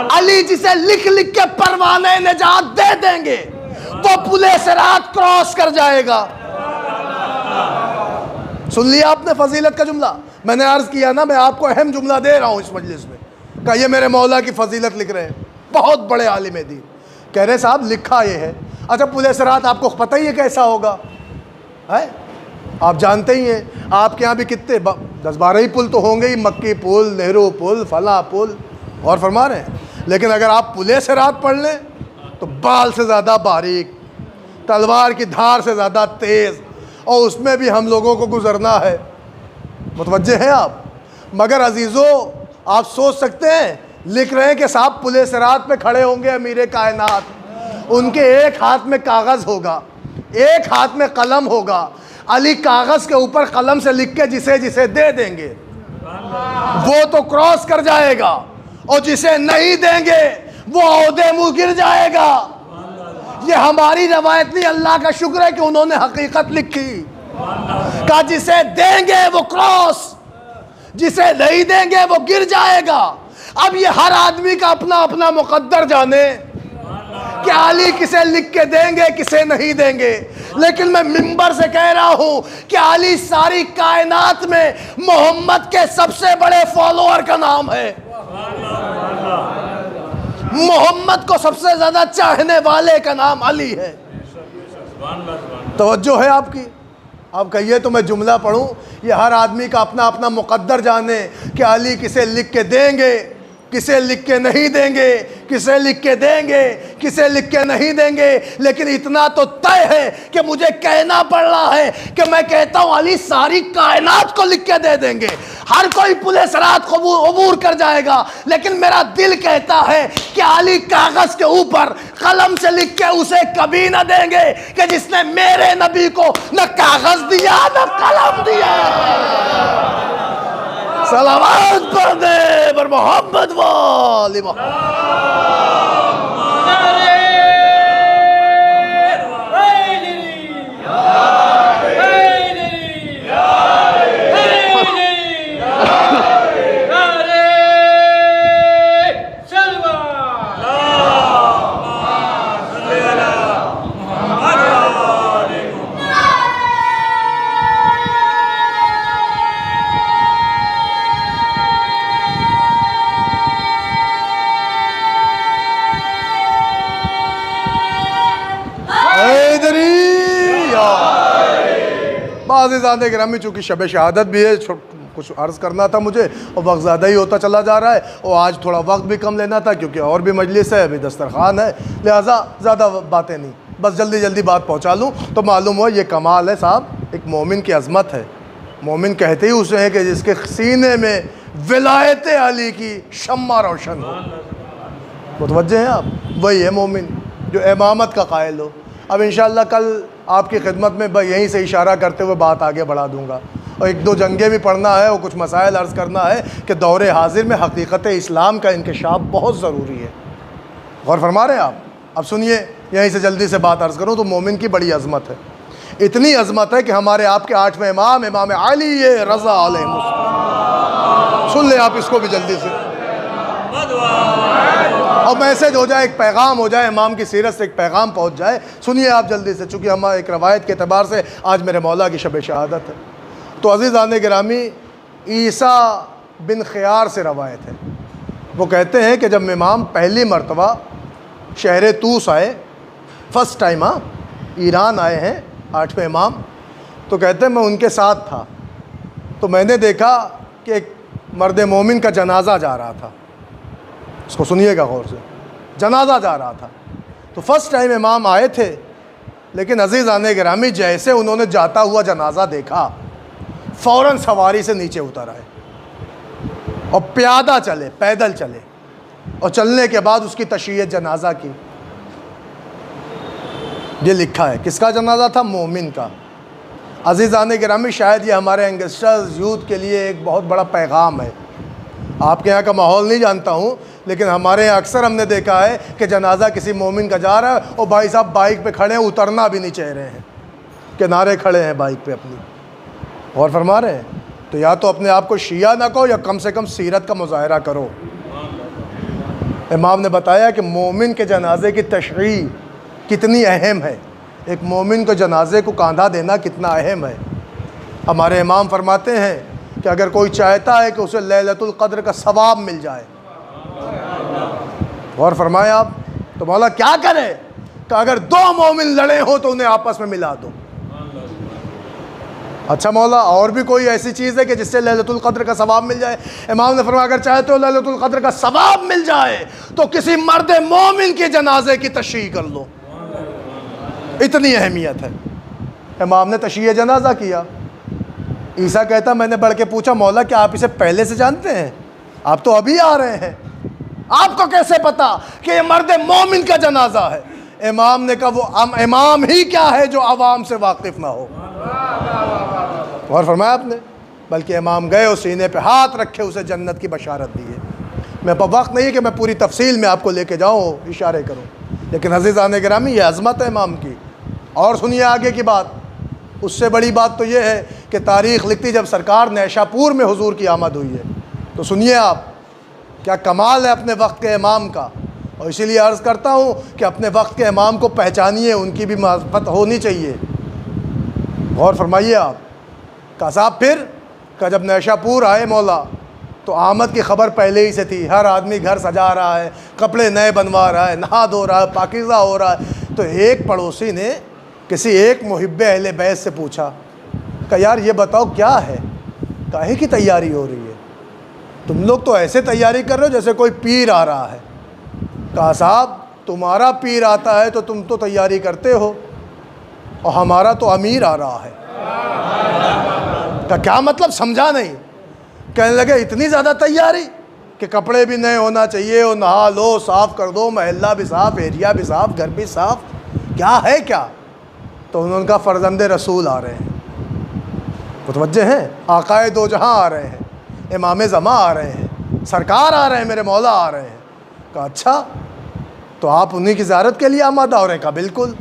علی جسے لکھ لکھ کے پروانے نجات دے دیں گے، وہ پل صراط کراس کر جائے گا۔ سن لیا آپ نے فضیلت کا جملہ؟ میں نے عرض کیا نا، میں آپ کو اہم جملہ دے رہا ہوں اس مجلس میں، کہ یہ میرے مولا کی فضیلت لکھ رہے ہیں، بہت بڑے عالم دین۔ کہہ رہے صاحب لکھا یہ ہے۔ اچھا پل صراط آپ کو پتہ ہی ہے کیسا ہوگا؟ آپ جانتے ہی ہیں، آپ کے یہاں بھی کتنے 10-12 ہی پل تو ہوں گے ہی، مکی پل، نہرو پل، فلاں پل، اور فرما رہے ہیں۔ لیکن اگر آپ پل صراط پڑھ لیں تو بال سے زیادہ باریک، تلوار کی دھار سے زیادہ تیز، اور اس میں بھی ہم لوگوں کو گزرنا ہے۔ متوجہ ہیں آپ؟ مگر عزیزو، آپ سوچ سکتے ہیں، لکھ رہے ہیں کہ صاحب پل صراط پہ کھڑے ہوں گے امیر کائنات، ان کے ایک ہاتھ میں کاغذ ہوگا، ایک ہاتھ میں قلم ہوگا، علی کاغذ کے اوپر قلم سے لکھ کے جسے جسے دے دیں گے وہ تو کراس کر جائے گا، اور جسے نہیں دیں گے وہ عہدے منہ گر جائے گا۔ یہ ہماری روایت نہیں، اللہ کا شکر ہے کہ انہوں نے حقیقت لکھی۔ کہا جسے دیں گے وہ کراس، جسے نہیں دیں گے وہ گر جائے گا۔ اب یہ ہر آدمی کا اپنا اپنا مقدر جانے کہ علی کسے لکھ کے دیں گے کسے نہیں دیں گے، لیکن میں منبر سے کہہ رہا ہوں کہ علی ساری کائنات میں محمد کے سب سے بڑے فالوور کا نام ہے۔ محمد کو سب سے زیادہ چاہنے والے کا نام علی ہے۔ توجہ ہے آپ کی؟ آپ کہیے تو میں جملہ پڑھوں، یہ ہر آدمی کا اپنا اپنا مقدر جانے کہ علی کسے لکھ کے دیں گے، کسے لکھ کے نہیں دیں گے، کسے لکھ کے دیں گے، کسے لکھ کے نہیں دیں گے، لیکن اتنا تو طے ہے کہ مجھے کہنا پڑ رہا ہے کہ میں کہتا ہوں علی ساری کائنات کو لکھ کے دے دیں گے، ہر کوئی پل صراط عبور کر جائے گا، لیکن میرا دل کہتا ہے کہ علی کاغذ کے اوپر قلم سے لکھ کے اسے کبھی نہ دیں گے کہ جس نے میرے نبی کو نہ کاغذ دیا نہ قلم دیا۔ صلوات پڑھ دے بر محمد والی محمد۔ عزیزان گرامی، چونکہ شب شہادت بھی ہے، کچھ عرض کرنا تھا مجھے اور وقت زیادہ ہی ہوتا چلا جا رہا ہے، اور آج تھوڑا وقت بھی کم لینا تھا کیونکہ اور بھی مجلس ہے، ابھی دسترخوان ہے، لہٰذا زیادہ باتیں نہیں، بس جلدی جلدی بات پہنچا لوں تو معلوم ہوا یہ کمال ہے صاحب، ایک مومن کی عظمت ہے۔ مومن کہتے ہی اسے ہیں کہ جس کے سینے میں ولایت علی کی شمع روشن ہو۔ متوجہ ہیں آپ؟ وہی ہے مومن جو امامت کا قائل ہو۔ اب انشاءاللہ کل آپ کی خدمت میں یہیں سے اشارہ کرتے ہوئے بات آگے بڑھا دوں گا، اور ایک دو جنگیں بھی پڑھنا ہے اور کچھ مسائل عرض کرنا ہے کہ دور حاضر میں حقیقت اسلام کا انکشاف بہت ضروری ہے۔ غور فرما رہے ہیں آپ؟ اب سنیے، یہیں سے جلدی سے بات عرض کروں تو مومن کی بڑی عظمت ہے، اتنی عظمت ہے کہ ہمارے آپ کے 8ویں امام امام علی رضا علیہ السلام، سن لیں آپ اس کو بھی جلدی سے، اور میسج ہو جائے، ایک پیغام ہو جائے، امام کی سیرت سے ایک پیغام پہنچ جائے۔ سنیے آپ جلدی سے، چونکہ ہم ایک روایت کے اعتبار سے آج میرے مولا کی شب شہادت ہے۔ تو عزیزان گرامی، عیسیٰ بن خیار سے روایت ہے، وہ کہتے ہیں کہ جب امام پہلی مرتبہ شہر طوس آئے، فرسٹ ٹائم ایران آئے ہیں 8ویں امام، تو کہتے ہیں میں ان کے ساتھ تھا، تو میں نے دیکھا کہ ایک مرد مومن کا جنازہ جا رہا تھا۔ اس کو سنیے گا غور سے، جنازہ جا رہا تھا، تو فرسٹ ٹائم امام آئے تھے، لیکن عزیزان گرامی جیسے انہوں نے جاتا ہوا جنازہ دیکھا، فوراً سواری سے نیچے اتر آئے اور پیادہ چلے، پیدل چلے، اور چلنے کے بعد اس کی تشییع جنازہ کی۔ یہ لکھا ہے، کس کا جنازہ تھا؟ مومن کا۔ عزیزان گرامی، شاید یہ ہمارے ینگسٹرز یوتھ کے لیے ایک بہت بڑا پیغام ہے۔ آپ کے یہاں کا ماحول نہیں جانتا ہوں، لیکن ہمارے یہاں اکثر ہم نے دیکھا ہے کہ جنازہ کسی مومن کا جا رہا ہے اور بھائی صاحب بائک پہ کھڑے ہیں، اترنا بھی نہیں چاہ رہے ہیں، کنارے کھڑے ہیں بائک پہ اپنی۔ اور فرما رہے ہیں تو یا تو اپنے آپ کو شیعہ نہ کہو یا کم سے کم سیرت کا مظاہرہ کرو۔ امام نے بتایا کہ مومن کے جنازے کی تشریح کتنی اہم ہے، ایک مومن کو جنازے کو کاندھا دینا کتنا اہم ہے۔ ہمارے امام فرماتے ہیں کہ اگر کوئی چاہتا ہے کہ اسے لیلۃ القدر کا ثواب مل جائے، غور فرمائیں آپ، تو مولا کیا کرے کہ اگر دو مومن لڑے ہوں تو انہیں آپس میں ملا دو۔ اچھا مولا اور بھی کوئی ایسی چیز ہے کہ جس سے لیلۃ القدر کا ثواب مل جائے؟ امام نے فرمایا اگر چاہتے ہو لیلۃ القدر کا ثواب مل جائے تو کسی مرد مومن کے جنازے کی تشییع کر لو، اتنی اہمیت ہے۔ امام نے تشییع جنازہ کیا۔ عیسیٰ کہتا میں نے بڑھ کے پوچھا مولا کیا آپ اسے پہلے سے جانتے ہیں؟ آپ تو ابھی آ رہے ہیں، آپ کو کیسے پتا کہ یہ مرد مومن کا جنازہ ہے؟ امام نے کہا وہ امام ہی کیا ہے جو عوام سے واقف نہ ہو۔ اور فرمایا آپ نے، بلکہ امام گئے اور سینے پہ ہاتھ رکھے اسے جنت کی بشارت دی ہے۔ میرے پاس وقت نہیں ہے کہ میں پوری تفصیل میں آپ کو لے کے جاؤں، اشارے کروں، لیکن عزیزان گرامی یہ عظمت ہے امام کی۔ اور سنیے آگے کی بات، اس سے بڑی بات تو یہ ہے کہ تاریخ لکھتی جب سرکار نیشاپور میں حضور کی آمد ہوئی ہے، تو سنیے آپ کیا کمال ہے اپنے وقت کے امام کا۔ اور اسی لیے عرض کرتا ہوں کہ اپنے وقت کے امام کو پہچانیے، ان کی بھی معرفت ہونی چاہیے۔ غور فرمائیے آپ کا صاحب، پھر کہ جب نیشاپور آئے مولا تو آمد کی خبر پہلے ہی سے تھی، ہر آدمی گھر سجا رہا ہے، کپڑے نئے بنوا رہا ہے، نہا دھو رہا ہے، پاکیزہ ہو رہا ہے۔ تو ایک پڑوسی نے کسی ایک محب اہل بیت سے پوچھا کہ یار یہ بتاؤ کیا ہے، کاہے کی تیاری ہو رہی ہے؟ تم لوگ تو ایسے تیاری کر رہے ہو جیسے کوئی پیر آ رہا ہے۔ کہا صاحب تمہارا پیر آتا ہے تو تم تو تیاری کرتے ہو، اور ہمارا تو امیر آ رہا ہے۔ کیا مطلب؟ سمجھا نہیں۔ کہنے لگے اتنی زیادہ تیاری کہ کپڑے بھی نئے ہونا چاہیے، اور نہا لو، صاف کر دو، محلہ بھی صاف، ایریا بھی صاف، گھر بھی صاف، کیا ہے کیا؟ تو انہوں نے کہا فرزند رسول آ رہے ہیں۔ متوجہ ہیں؟ آقائے دو جہاں آ رہے ہیں، امام زمان آ رہے ہیں، سرکار آ رہے ہیں، میرے مولا آ رہے ہیں۔ کہا اچھا تو آپ انہی کی زیارت کے لیے آمادہ ہو رہے ہیں؟ کہا بالکل۔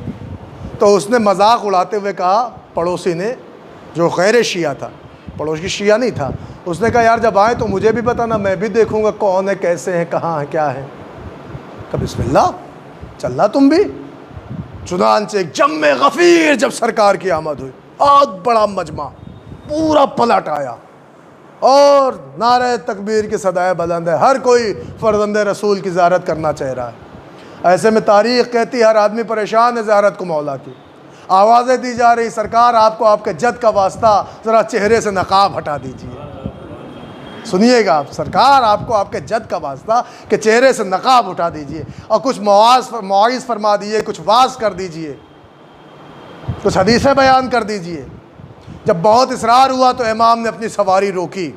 تو اس نے مذاق اڑاتے ہوئے کہا، پڑوسی نے جو غیر شیعہ تھا، پڑوسی شیعہ نہیں تھا، اس نے کہا یار جب آئیں تو مجھے بھی بتانا، میں بھی دیکھوں گا کون ہے، کیسے ہیں، کہاں ہیں، کیا ہے۔ کہ بسم اللہ چلنا تم بھی۔ چنانچہ ایک جم غفیر جب سرکار کی آمد ہوئی، بہت بڑا مجمع پورا پلٹ آیا، اور نعرہ تکبیر کی صدائے بلند ہے، ہر کوئی فرزند رسول کی زیارت کرنا چاہ رہا ہے۔ ایسے میں تاریخ کہتی ہر آدمی پریشان ہے زیارت کو مولا کی۔ آوازیں دی جا رہی، سرکار آپ کو آپ کے جد کا واسطہ ذرا چہرے سے نقاب ہٹا دیجیے۔ سنیے گا آپ، سرکار آپ کو آپ کے جد کا واسطہ کہ چہرے سے نقاب اٹھا دیجیے، اور کچھ مواعظ فرما دیجیے، کچھ واعظ کر دیجیے، کچھ حدیثیں بیان کر دیجیے۔ جب بہت اصرار ہوا تو امام نے اپنی سواری روکی،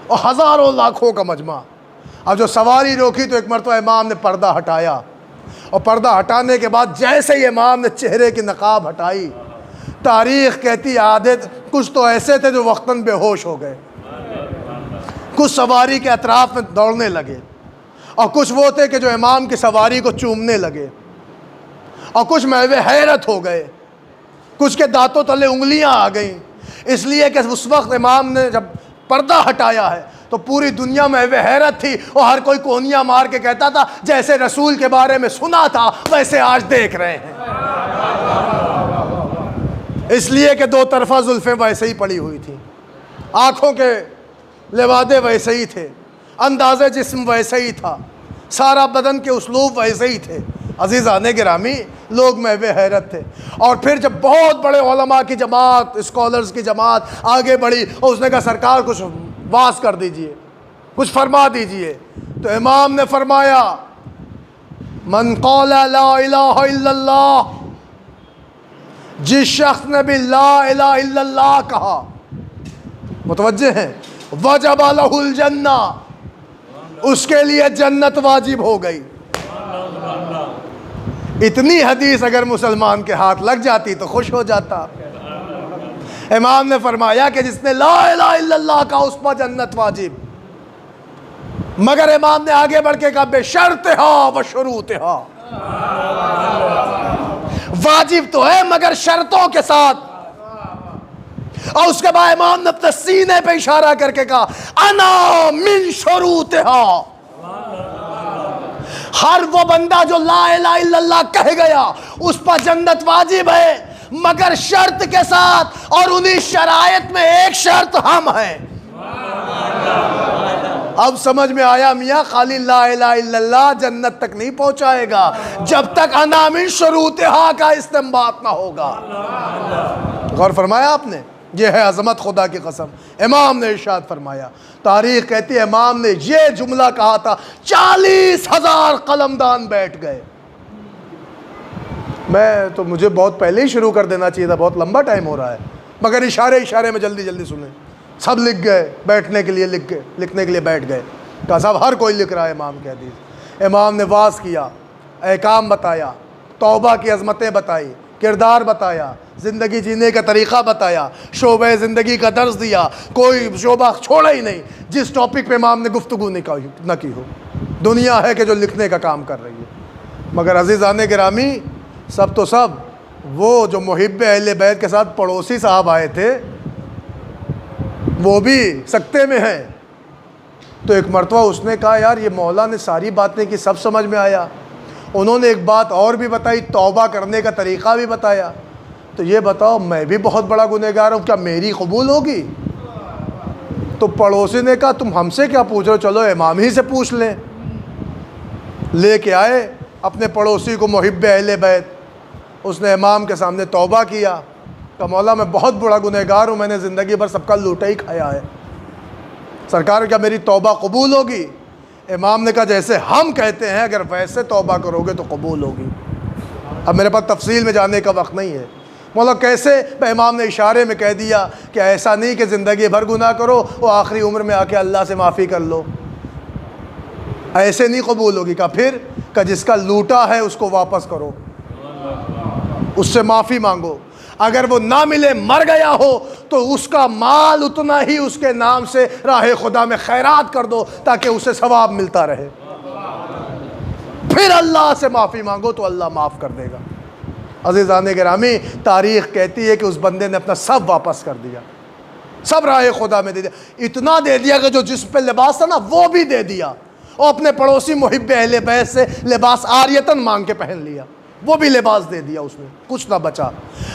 اور ہزاروں لاکھوں کا مجمع۔ اب جو سواری روکی تو ایک مرتبہ امام نے پردہ ہٹایا، اور پردہ ہٹانے کے بعد جیسے ہی امام نے چہرے کی نقاب ہٹائی، تاریخ کہتی عادت کچھ تو ایسے تھے جو وقتاً بے ہوش ہو گئے، کچھ سواری کے اطراف میں دوڑنے لگے، اور کچھ وہ تھے کہ جو امام کی سواری کو چومنے لگے، اور کچھ محو حیرت ہو گئے، کچھ کے دانتوں تلے انگلیاں آ گئیں، اس لیے کہ اس وقت امام نے جب پردہ ہٹایا ہے تو پوری دنیا میں محو حیرت تھی، اور ہر کوئی کونیاں مار کے کہتا تھا جیسے رسول کے بارے میں سنا تھا ویسے آج دیکھ رہے ہیں۔ اس لیے کہ دو طرفہ زلفیں ویسے ہی پڑی ہوئی تھیں، آنکھوں کے لوادے ویسے ہی تھے، انداز جسم ویسے ہی تھا، سارا بدن کے اسلوب ویسے ہی تھے۔ عزیزان گرامی، لوگ محو حیرت تھے۔ اور پھر جب بہت بڑے علماء کی جماعت، اسکالرز کی جماعت آگے بڑھی، اور اس نے کہا سرکار کچھ واعظ کر دیجئے، کچھ فرما دیجئے، تو امام نے فرمایا من قال لا الہ الا اللہ، جس شخص نے بھی لا الہ الا اللہ کہا، متوجہ ہیں، وجب لہ الجنہ، اس کے لیے جنت واجب ہو گئی۔ اتنی حدیث اگر مسلمان کے ہاتھ لگ جاتی تو خوش ہو جاتا۔ امام نے فرمایا کہ جس نے لا الہ الا اللہ کہا اس پر جنت واجب، مگر امام نے آگے بڑھ کے کہا بشرطہا و شروطہا، واجب تو ہے مگر شرطوں کے ساتھ۔ اور اس کے بعد امام نے اپنے سینے پہ اشارہ کر کے کہا انا من شروطہا، ہر وہ بندہ جو لا الہ الا اللہ کہہ گیا اس پر جنت واجب ہے، مگر شرط کے ساتھ، اور انہی شرائط میں ایک شرط ہم ہیں۔ اب سمجھ میں آیا میاں، خالی لا الہ الا اللہ جنت تک نہیں پہنچائے گا جب تک انا من شروطہا کا استنباط نہ ہوگا۔ غور فرمایا آپ نے؟ یہ ہے عظمت خدا کی قسم۔ امام نے ارشاد فرمایا، تاریخ کہتی ہے امام نے یہ جملہ کہا تھا 40,000 قلمدان بیٹھ گئے۔ مجھے بہت پہلے ہی شروع کر دینا چاہیے تھا، بہت لمبا ٹائم ہو رہا ہے، مگر اشارے میں جلدی جلدی سنیں۔ سب لکھ گئے، بیٹھنے کے لیے لکھنے کے لیے بیٹھ گئے۔ کہا صاحب ہر کوئی لکھ رہا ہے امام کے حدیث۔ امام نے واعظ کیا، احکام بتایا، توبہ کی عظمتیں بتائی، کردار بتایا، زندگی جینے کا طریقہ بتایا، شعبہ زندگی کا درس دیا، کوئی شعبہ چھوڑا ہی نہیں جس ٹاپک پہ امام نے گفتگو نہ کی ہو۔ دنیا ہے کہ جو لکھنے کا کام کر رہی ہے، مگر عزیزان گرامی، سب تو سب وہ جو محب اہل بیت کے ساتھ پڑوسی صاحب آئے تھے وہ بھی سکتے میں ہیں۔ تو ایک مرتبہ اس نے کہا یار یہ مولا نے ساری باتیں کی، سب سمجھ میں آیا، انہوں نے ایک بات اور بھی بتائی، توبہ کرنے کا طریقہ بھی بتایا، تو یہ بتاؤ میں بھی بہت بڑا گنہگار ہوں، کیا میری قبول ہوگی؟ تو پڑوسی نے کہا تم ہم سے کیا پوچھ رہے ہو، چلو امام ہی سے پوچھ لیں۔ لے کے آئے اپنے پڑوسی کو محب اہل بیت، اس نے امام کے سامنے توبہ کیا کہ مولا میں بہت بڑا گنہگار ہوں، میں نے زندگی بھر سب کا لوٹا ہی کھایا ہے، سرکار کیا میری توبہ قبول ہوگی؟ امام نے کہا جیسے ہم کہتے ہیں اگر ویسے توبہ کرو گے تو قبول ہوگی۔ اب میرے پاس تفصیل میں جانے کا وقت نہیں ہے، مولا کیسے؟ امام نے اشارے میں کہہ دیا کہ ایسا نہیں کہ زندگی بھر گناہ کرو وہ آخری عمر میں آ کے اللہ سے معافی کر لو، ایسے نہیں قبول ہوگی۔ کہا پھر؟ کہ جس کا لوٹا ہے اس کو واپس کرو، اس سے معافی مانگو، اگر وہ نہ ملے مر گیا ہو تو اس کا مال اتنا ہی اس کے نام سے راہ خدا میں خیرات کر دو تاکہ اسے ثواب ملتا رہے، پھر اللہ سے معافی مانگو تو اللہ معاف کر دے گا۔ عزیزان گرامی، تاریخ کہتی ہے کہ اس بندے نے اپنا سب واپس کر دیا، سب راہ خدا میں دے دیا، اتنا دے دیا کہ جو جس پہ لباس تھا نا وہ بھی دے دیا، اور اپنے پڑوسی محب اہل بیت سے لباس عاریتاً مانگ کے پہن لیا، وہ بھی لباس دے دیا، اس میں کچھ نہ بچا۔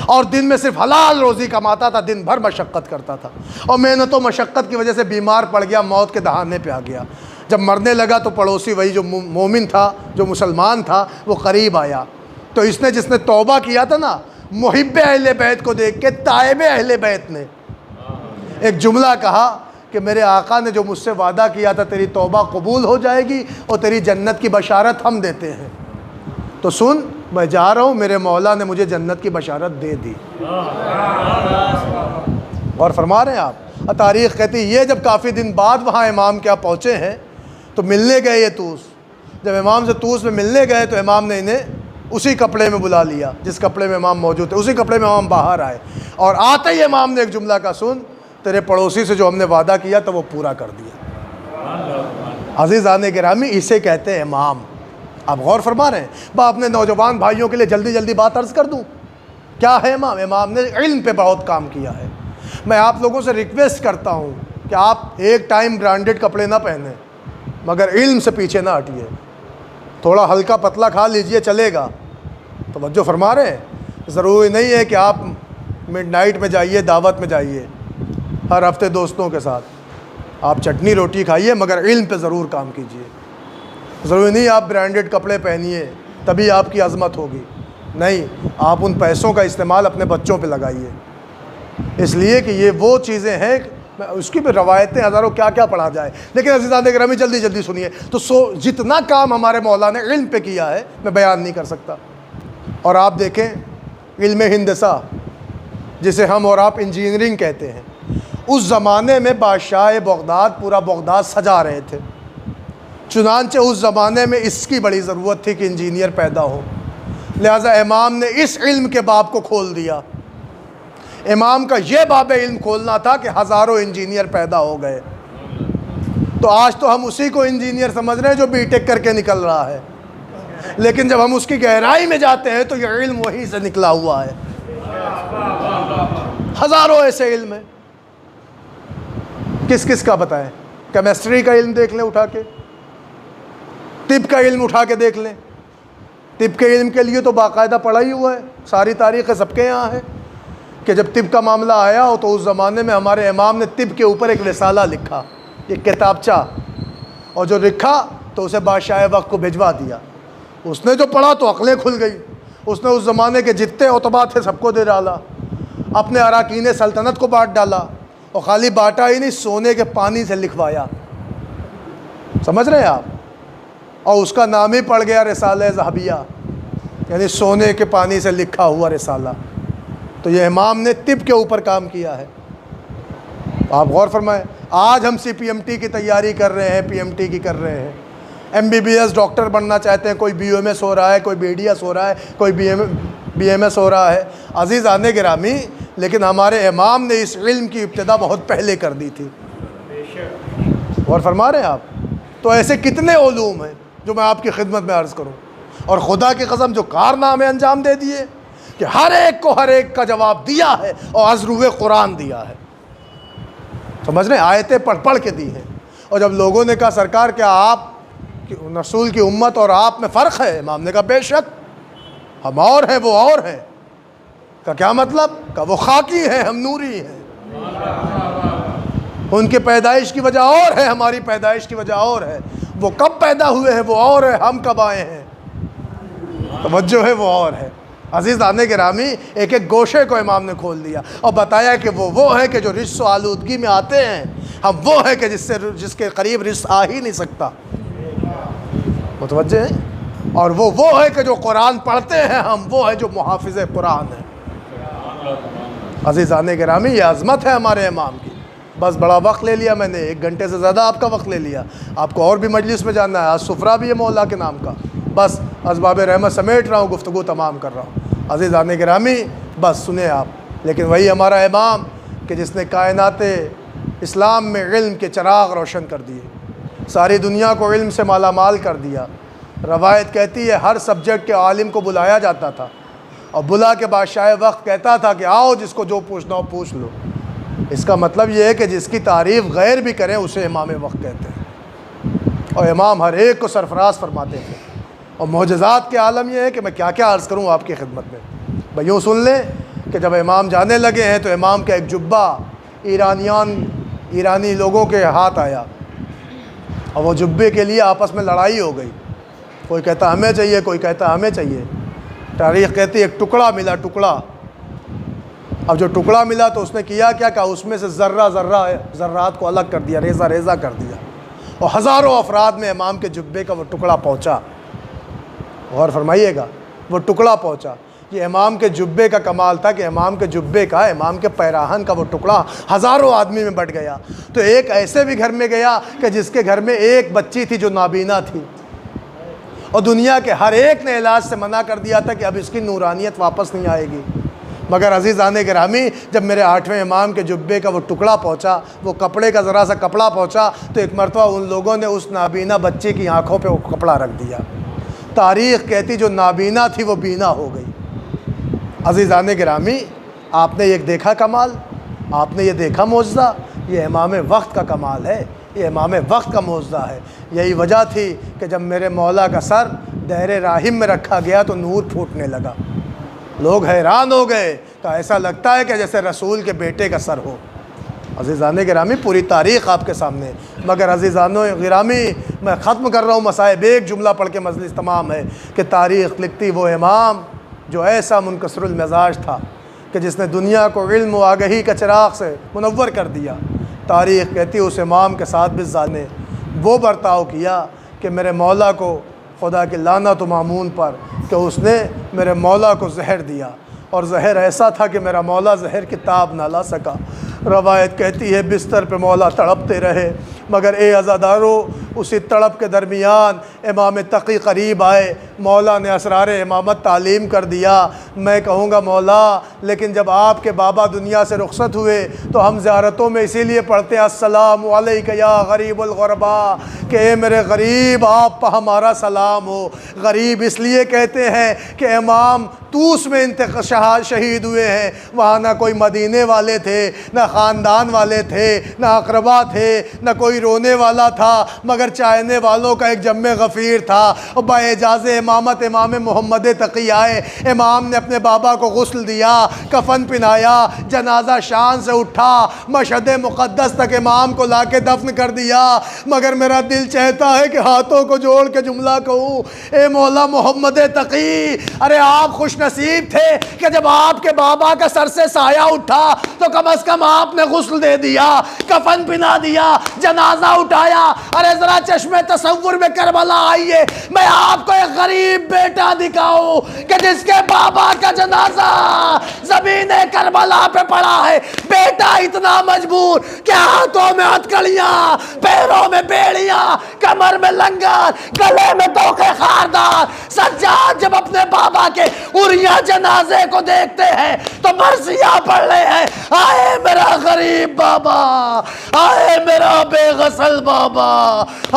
اور دن میں صرف حلال روزی کماتا تھا، دن بھر مشقت کرتا تھا، اور محنت و مشقت کی وجہ سے بیمار پڑ گیا، موت کے دہانے پہ آ گیا۔ جب مرنے لگا تو پڑوسی وہی جو مومن تھا، جو مسلمان تھا، وہ قریب آیا، تو اس نے جس نے توبہ کیا تھا نا محب اہل بیت کو دیکھ کے تائب اہل بیت نے ایک جملہ کہا کہ میرے آقا نے جو مجھ سے وعدہ کیا تھا تیری توبہ قبول ہو جائے گی اور تیری جنت کی بشارت ہم دیتے ہیں، تو سن میں جا رہا ہوں، میرے مولا نے مجھے جنت کی بشارت دے دی۔ اور فرما رہے ہیں آپ، تاریخ کہتی ہے یہ جب کافی دن بعد وہاں امام کیا پہنچے ہیں تو ملنے گئے یہ توس، جب امام سے توس میں ملنے گئے تو امام نے انہیں اسی کپڑے میں بلا لیا جس کپڑے میں امام موجود تھے، اسی کپڑے میں امام باہر آئے، اور آتے ہی امام نے ایک جملہ کا سن تیرے پڑوسی سے جو ہم نے وعدہ کیا تھا وہ پورا کر دیا۔ عزیزان گرامی، اسے کہتے ہیں امام۔ آپ غور فرما رہے ہیں؟ میں اپنے نوجوان بھائیوں کے لیے جلدی جلدی بات عرض کر دوں، کیا ہے امام؟ امام نے علم پہ بہت کام کیا ہے۔ میں آپ لوگوں سے ریکویسٹ کرتا ہوں کہ آپ ایک ٹائم برانڈڈ کپڑے نہ پہنیں مگر علم سے پیچھے نہ ہٹیے، تھوڑا ہلکا پتلا کھا لیجئے چلے گا۔ توجہ فرما رہے ہیں؟ ضروری نہیں ہے کہ آپ مڈ نائٹ میں جائیے، دعوت میں جائیے ہر ہفتے دوستوں کے ساتھ، آپ چٹنی روٹی کھائیے مگر علم پہ ضرور کام کیجئے۔ ضروری نہیں آپ برانڈڈ کپڑے پہنیے تبھی آپ کی عظمت ہوگی، نہیں، آپ ان پیسوں کا استعمال اپنے بچوں پہ لگائیے، اس لیے کہ یہ وہ چیزیں ہیں، اس کی بھی روایتیں ہزاروں کیا کیا پڑھا جائے، لیکن عزیزان گرامی جلدی جلدی سنیے تو جتنا کام ہمارے مولا نے علم پہ کیا ہے میں بیان نہیں کر سکتا۔ اور آپ دیکھیں علم ہندسہ جسے ہم اور آپ انجینئرنگ کہتے ہیں، اس زمانے میں بادشاہ بغداد پورا بغداد سجا رہے تھے، چنانچہ اس زمانے میں اس کی بڑی ضرورت تھی کہ انجینئر پیدا ہو، لہٰذا امام نے اس علم کے باب کو کھول دیا۔ امام کا یہ باب علم کھولنا تھا کہ ہزاروں انجینئر پیدا ہو گئے، تو آج تو ہم اسی کو انجینئر سمجھ رہے ہیں جو بی ٹیک کر کے نکل رہا ہے، لیکن جب ہم اس کی گہرائی میں جاتے ہیں تو یہ علم وہیں سے نکلا ہوا ہے۔ ہزاروں ایسے علم ہیں، کس کس کا بتائیں؟ کیمسٹری کا علم دیکھ لیں اٹھا کے، طب کا علم اٹھا کے دیکھ لیں، طب کے علم کے لیے تو باقاعدہ پڑھا ہی ہوا ہے، ساری تاریخ سب کے یہاں ہے کہ جب طب کا معاملہ آیا ہو تو اس زمانے میں ہمارے امام نے طب کے اوپر ایک رسالہ لکھا، ایک کتابچہ، اور جو لکھا تو اسے بادشاہ وقت کو بھجوا دیا۔ اس نے جو پڑھا تو عقلیں کھل گئی، اس نے اس زمانے کے جتنے عتبا تھے سب کو دے ڈالا، اپنے اراکین سلطنت کو بانٹ ڈالا، اور خالی بانٹا ہی نہیں، سونے کے پانی سے لکھوایا، سمجھ رہے ہیں آپ؟ اور اس کا نام ہی پڑ گیا رسالہ ذہبیہ، یعنی سونے کے پانی سے لکھا ہوا رسالہ۔ تو یہ امام نے طب کے اوپر کام کیا ہے۔ آپ غور فرمائیں، آج ہم سی پی ایم ٹی کی تیاری کر رہے ہیں، پی ایم ٹی کی کر رہے ہیں، M B B S doctor بننا چاہتے ہیں، کوئی بی ایم ایس ہو رہا ہے، کوئی بی ڈی ایس ہو رہا ہے، کوئی بی ایم ایس ہو رہا ہے۔ عزیزان گرامی، لیکن ہمارے امام نے اس علم کی ابتدا بہت پہلے کر دی تھی۔ غور فرما رہے ہیں آپ؟ تو ایسے کتنے علوم ہیں جو میں آپ کی خدمت میں عرض کروں، اور خدا کی قسم جو کارنامے انجام دے دیے کہ ہر ایک کو ہر ایک کا جواب دیا ہے، اور از روح قرآن دیا ہے، سمجھ رہے ہیں؟ آیتیں پڑھ پڑھ کے دی ہیں۔ اور جب لوگوں نے کہا سرکار کیا آپ رسول کی امت اور آپ میں فرق ہے؟ امام نے کہا بے شک، ہم اور ہیں وہ اور ہیں۔ کا کیا مطلب؟ کہ وہ خاکی ہیں ہم نوری ہیں۔ ان کی پیدائش کی وجہ اور ہے، ہماری پیدائش کی وجہ اور ہے، وہ کب پیدا ہوئے ہیں وہ اور ہے، ہم کب آئے ہیں توجہ ہے وہ اور ہے۔ عزیزان گرامی، ایک ایک گوشے کو امام نے کھول دیا اور بتایا کہ وہ ہے کہ جو رجس و آلودگی میں آتے ہیں، ہم وہ ہے کہ جس کے قریب رجس آ ہی نہیں سکتا، متوجہ ہیں، اور وہ ہے کہ جو قرآن پڑھتے ہیں، ہم وہ ہے جو محافظ قرآن ہیں۔ عزیزان گرامی، یہ عظمت ہے ہمارے امام کی۔ بس بڑا وقت لے لیا میں نے، 1 گھنٹے سے زیادہ آپ کا وقت لے لیا، آپ کو اور بھی مجلس میں جانا ہے، آج سفرہ بھی ہے مولا کے نام کا، بس اسباب رحمت سمیٹ رہا ہوں، گفتگو تمام کر رہا ہوں۔ عزیزان گرامی، بس سنیں آپ، لیکن وہی ہمارا امام کہ جس نے کائنات اسلام میں علم کے چراغ روشن کر دیے، ساری دنیا کو علم سے مالا مال کر دیا۔ روایت کہتی ہے ہر سبجیکٹ کے عالم کو بلایا جاتا تھا اور بلا کے بادشاہ وقت کہتا تھا کہ آؤ جس کو جو پوچھنا ہو پوچھ لو۔ اس کا مطلب یہ ہے کہ جس کی تعریف غیر بھی کریں اسے امام وقت کہتے ہیں، اور امام ہر ایک کو سرفراز فرماتے تھے۔ اور معجزات کے عالم یہ ہے کہ میں کیا کیا عرض کروں آپ کی خدمت میں۔ بھئی یوں سن لیں کہ جب امام جانے لگے ہیں تو امام کا ایک جبہ ایرانی لوگوں کے ہاتھ آیا اور وہ جبے کے لیے آپس میں لڑائی ہو گئی، کوئی کہتا ہمیں چاہیے، کوئی کہتا ہمیں چاہیے۔ تاریخ کہتی ہے ایک ٹکڑا ملا، ٹکڑا۔ اب جو ٹکڑا ملا تو اس نے کیا کہ اس میں سے ذرات کو الگ کر دیا، ریزہ ریزہ کر دیا، اور ہزاروں افراد میں امام کے جبے کا وہ ٹکڑا پہنچا۔ غور فرمائیے گا، وہ ٹکڑا پہنچا۔ یہ امام کے جبے کا کمال تھا کہ امام کے جبے کا، امام کے پیراہن کا وہ ٹکڑا ہزاروں آدمی میں بٹ گیا۔ تو ایک ایسے بھی گھر میں گیا کہ جس کے گھر میں ایک بچی تھی جو نابینا تھی، اور دنیا کے ہر ایک نے علاج سے منع کر دیا تھا کہ اب اس کی نورانیت واپس نہیں آئے گی۔ مگر عزیزان گرامی، جب میرے 8ویں امام کے جبے کا وہ ٹکڑا پہنچا، وہ کپڑے کا ذرا سا کپڑا پہنچا، تو ایک مرتبہ ان لوگوں نے اس نابینا بچی کی آنکھوں پہ وہ کپڑا رکھ دیا۔ تاریخ کہتی جو نابینا تھی وہ بینا ہو گئی۔ عزیزان گرامی، آپ نے یہ دیکھا کمال، آپ نے یہ دیکھا معجزہ، یہ امام وقت کا کمال ہے، یہ امام وقت کا معجزہ ہے۔ یہی وجہ تھی کہ جب میرے مولا کا سر دہر راہم میں رکھا گیا تو نور پھوٹنے لگا، لوگ حیران ہو گئے کہ ایسا لگتا ہے کہ جیسے رسول کے بیٹے کا سر ہو۔ عزیزان گرامی، پوری تاریخ آپ کے سامنے، مگر عزیزان گرامی میں ختم کر رہا ہوں مصائب، ایک جملہ پڑھ کے مجلس تمام ہے کہ تاریخ لکھتی وہ امام جو ایسا منکسر المزاج تھا کہ جس نے دنیا کو علم و آگہی کا چراغ سے منور کر دیا۔ تاریخ کہتی اس امام کے ساتھ بھی ذات نے وہ برتاؤ کیا کہ میرے مولا کو خدا کی لعنت و مامون پر کہ اس نے میرے مولا کو زہر دیا، اور زہر ایسا تھا کہ میرا مولا زہر کی تاب نہ لا سکا۔ روایت کہتی ہے بستر پہ مولا تڑپتے رہے، مگر اے عزادارو، اسی تڑپ کے درمیان امام تقی قریب آئے، مولا نے اسرار امامت تعلیم کر دیا۔ میں کہوں گا مولا، لیکن جب آپ کے بابا دنیا سے رخصت ہوئے تو ہم زیارتوں میں اسی لیے پڑھتے ہیں السلام علیک یا غریب الغربا، کہ اے میرے غریب آپ پر ہمارا سلام ہو۔ غریب اس لیے کہتے ہیں کہ امام طوس میں شہید ہوئے ہیں، وہاں نہ کوئی مدینے والے تھے، نہ خاندان والے تھے، نہ اقربا تھے، نہ کوئی رونے والا تھا، مگر چاہنے والوں کا ایک جم غفیر تھا۔ اور باعجاز امامت امام محمد تقی آئے، امام نے اپنے بابا کو غسل دیا، کفن پہنایا، جنازہ شان سے اٹھا، مشہد مقدس تک امام کو لا کے دفن کر دیا۔ مگر میرا دل چاہتا ہے کہ ہاتھوں کو جوڑ کے جملہ کہوں، اے مولا محمد تقی، ارے آپ خوش نصیب تھے کہ جب آپ کے بابا کا سر سے سایہ اٹھا تو کم از کم آپ نے غسل دے دیا، کفن پہنا دیا، جنازہ اٹھایا۔ ارے ذرا چشمے تصور میں کربلا آئیے، میں آپ کو ایک غریب بیٹا دکھاؤں کہ جس کے بابا کا جنازہ زمین کربلا پہ پڑا ہے، بیٹا اتنا مجبور کہ ہاتھوں میں ہتھکڑیاں، پیروں میں بیڑیاں، کمر میں لنگر، گلے میں توقے خاردار۔ سجاد جب اپنے بابا کے اریاں جنازے کو دیکھتے ہیں تو مرثیہ پڑھ رہے ہیں، آئے میرا غریب بابا، آئے میرا بے غسل بابا،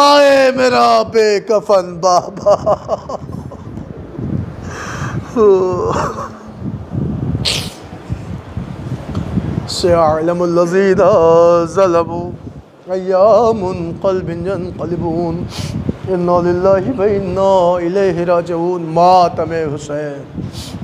آئے میرا بے کفن بابا۔ سيعلم الذين ظلموا أيام قلب ينقلبون إنا لله وإنا إليه راجعون۔ ماتم حسین۔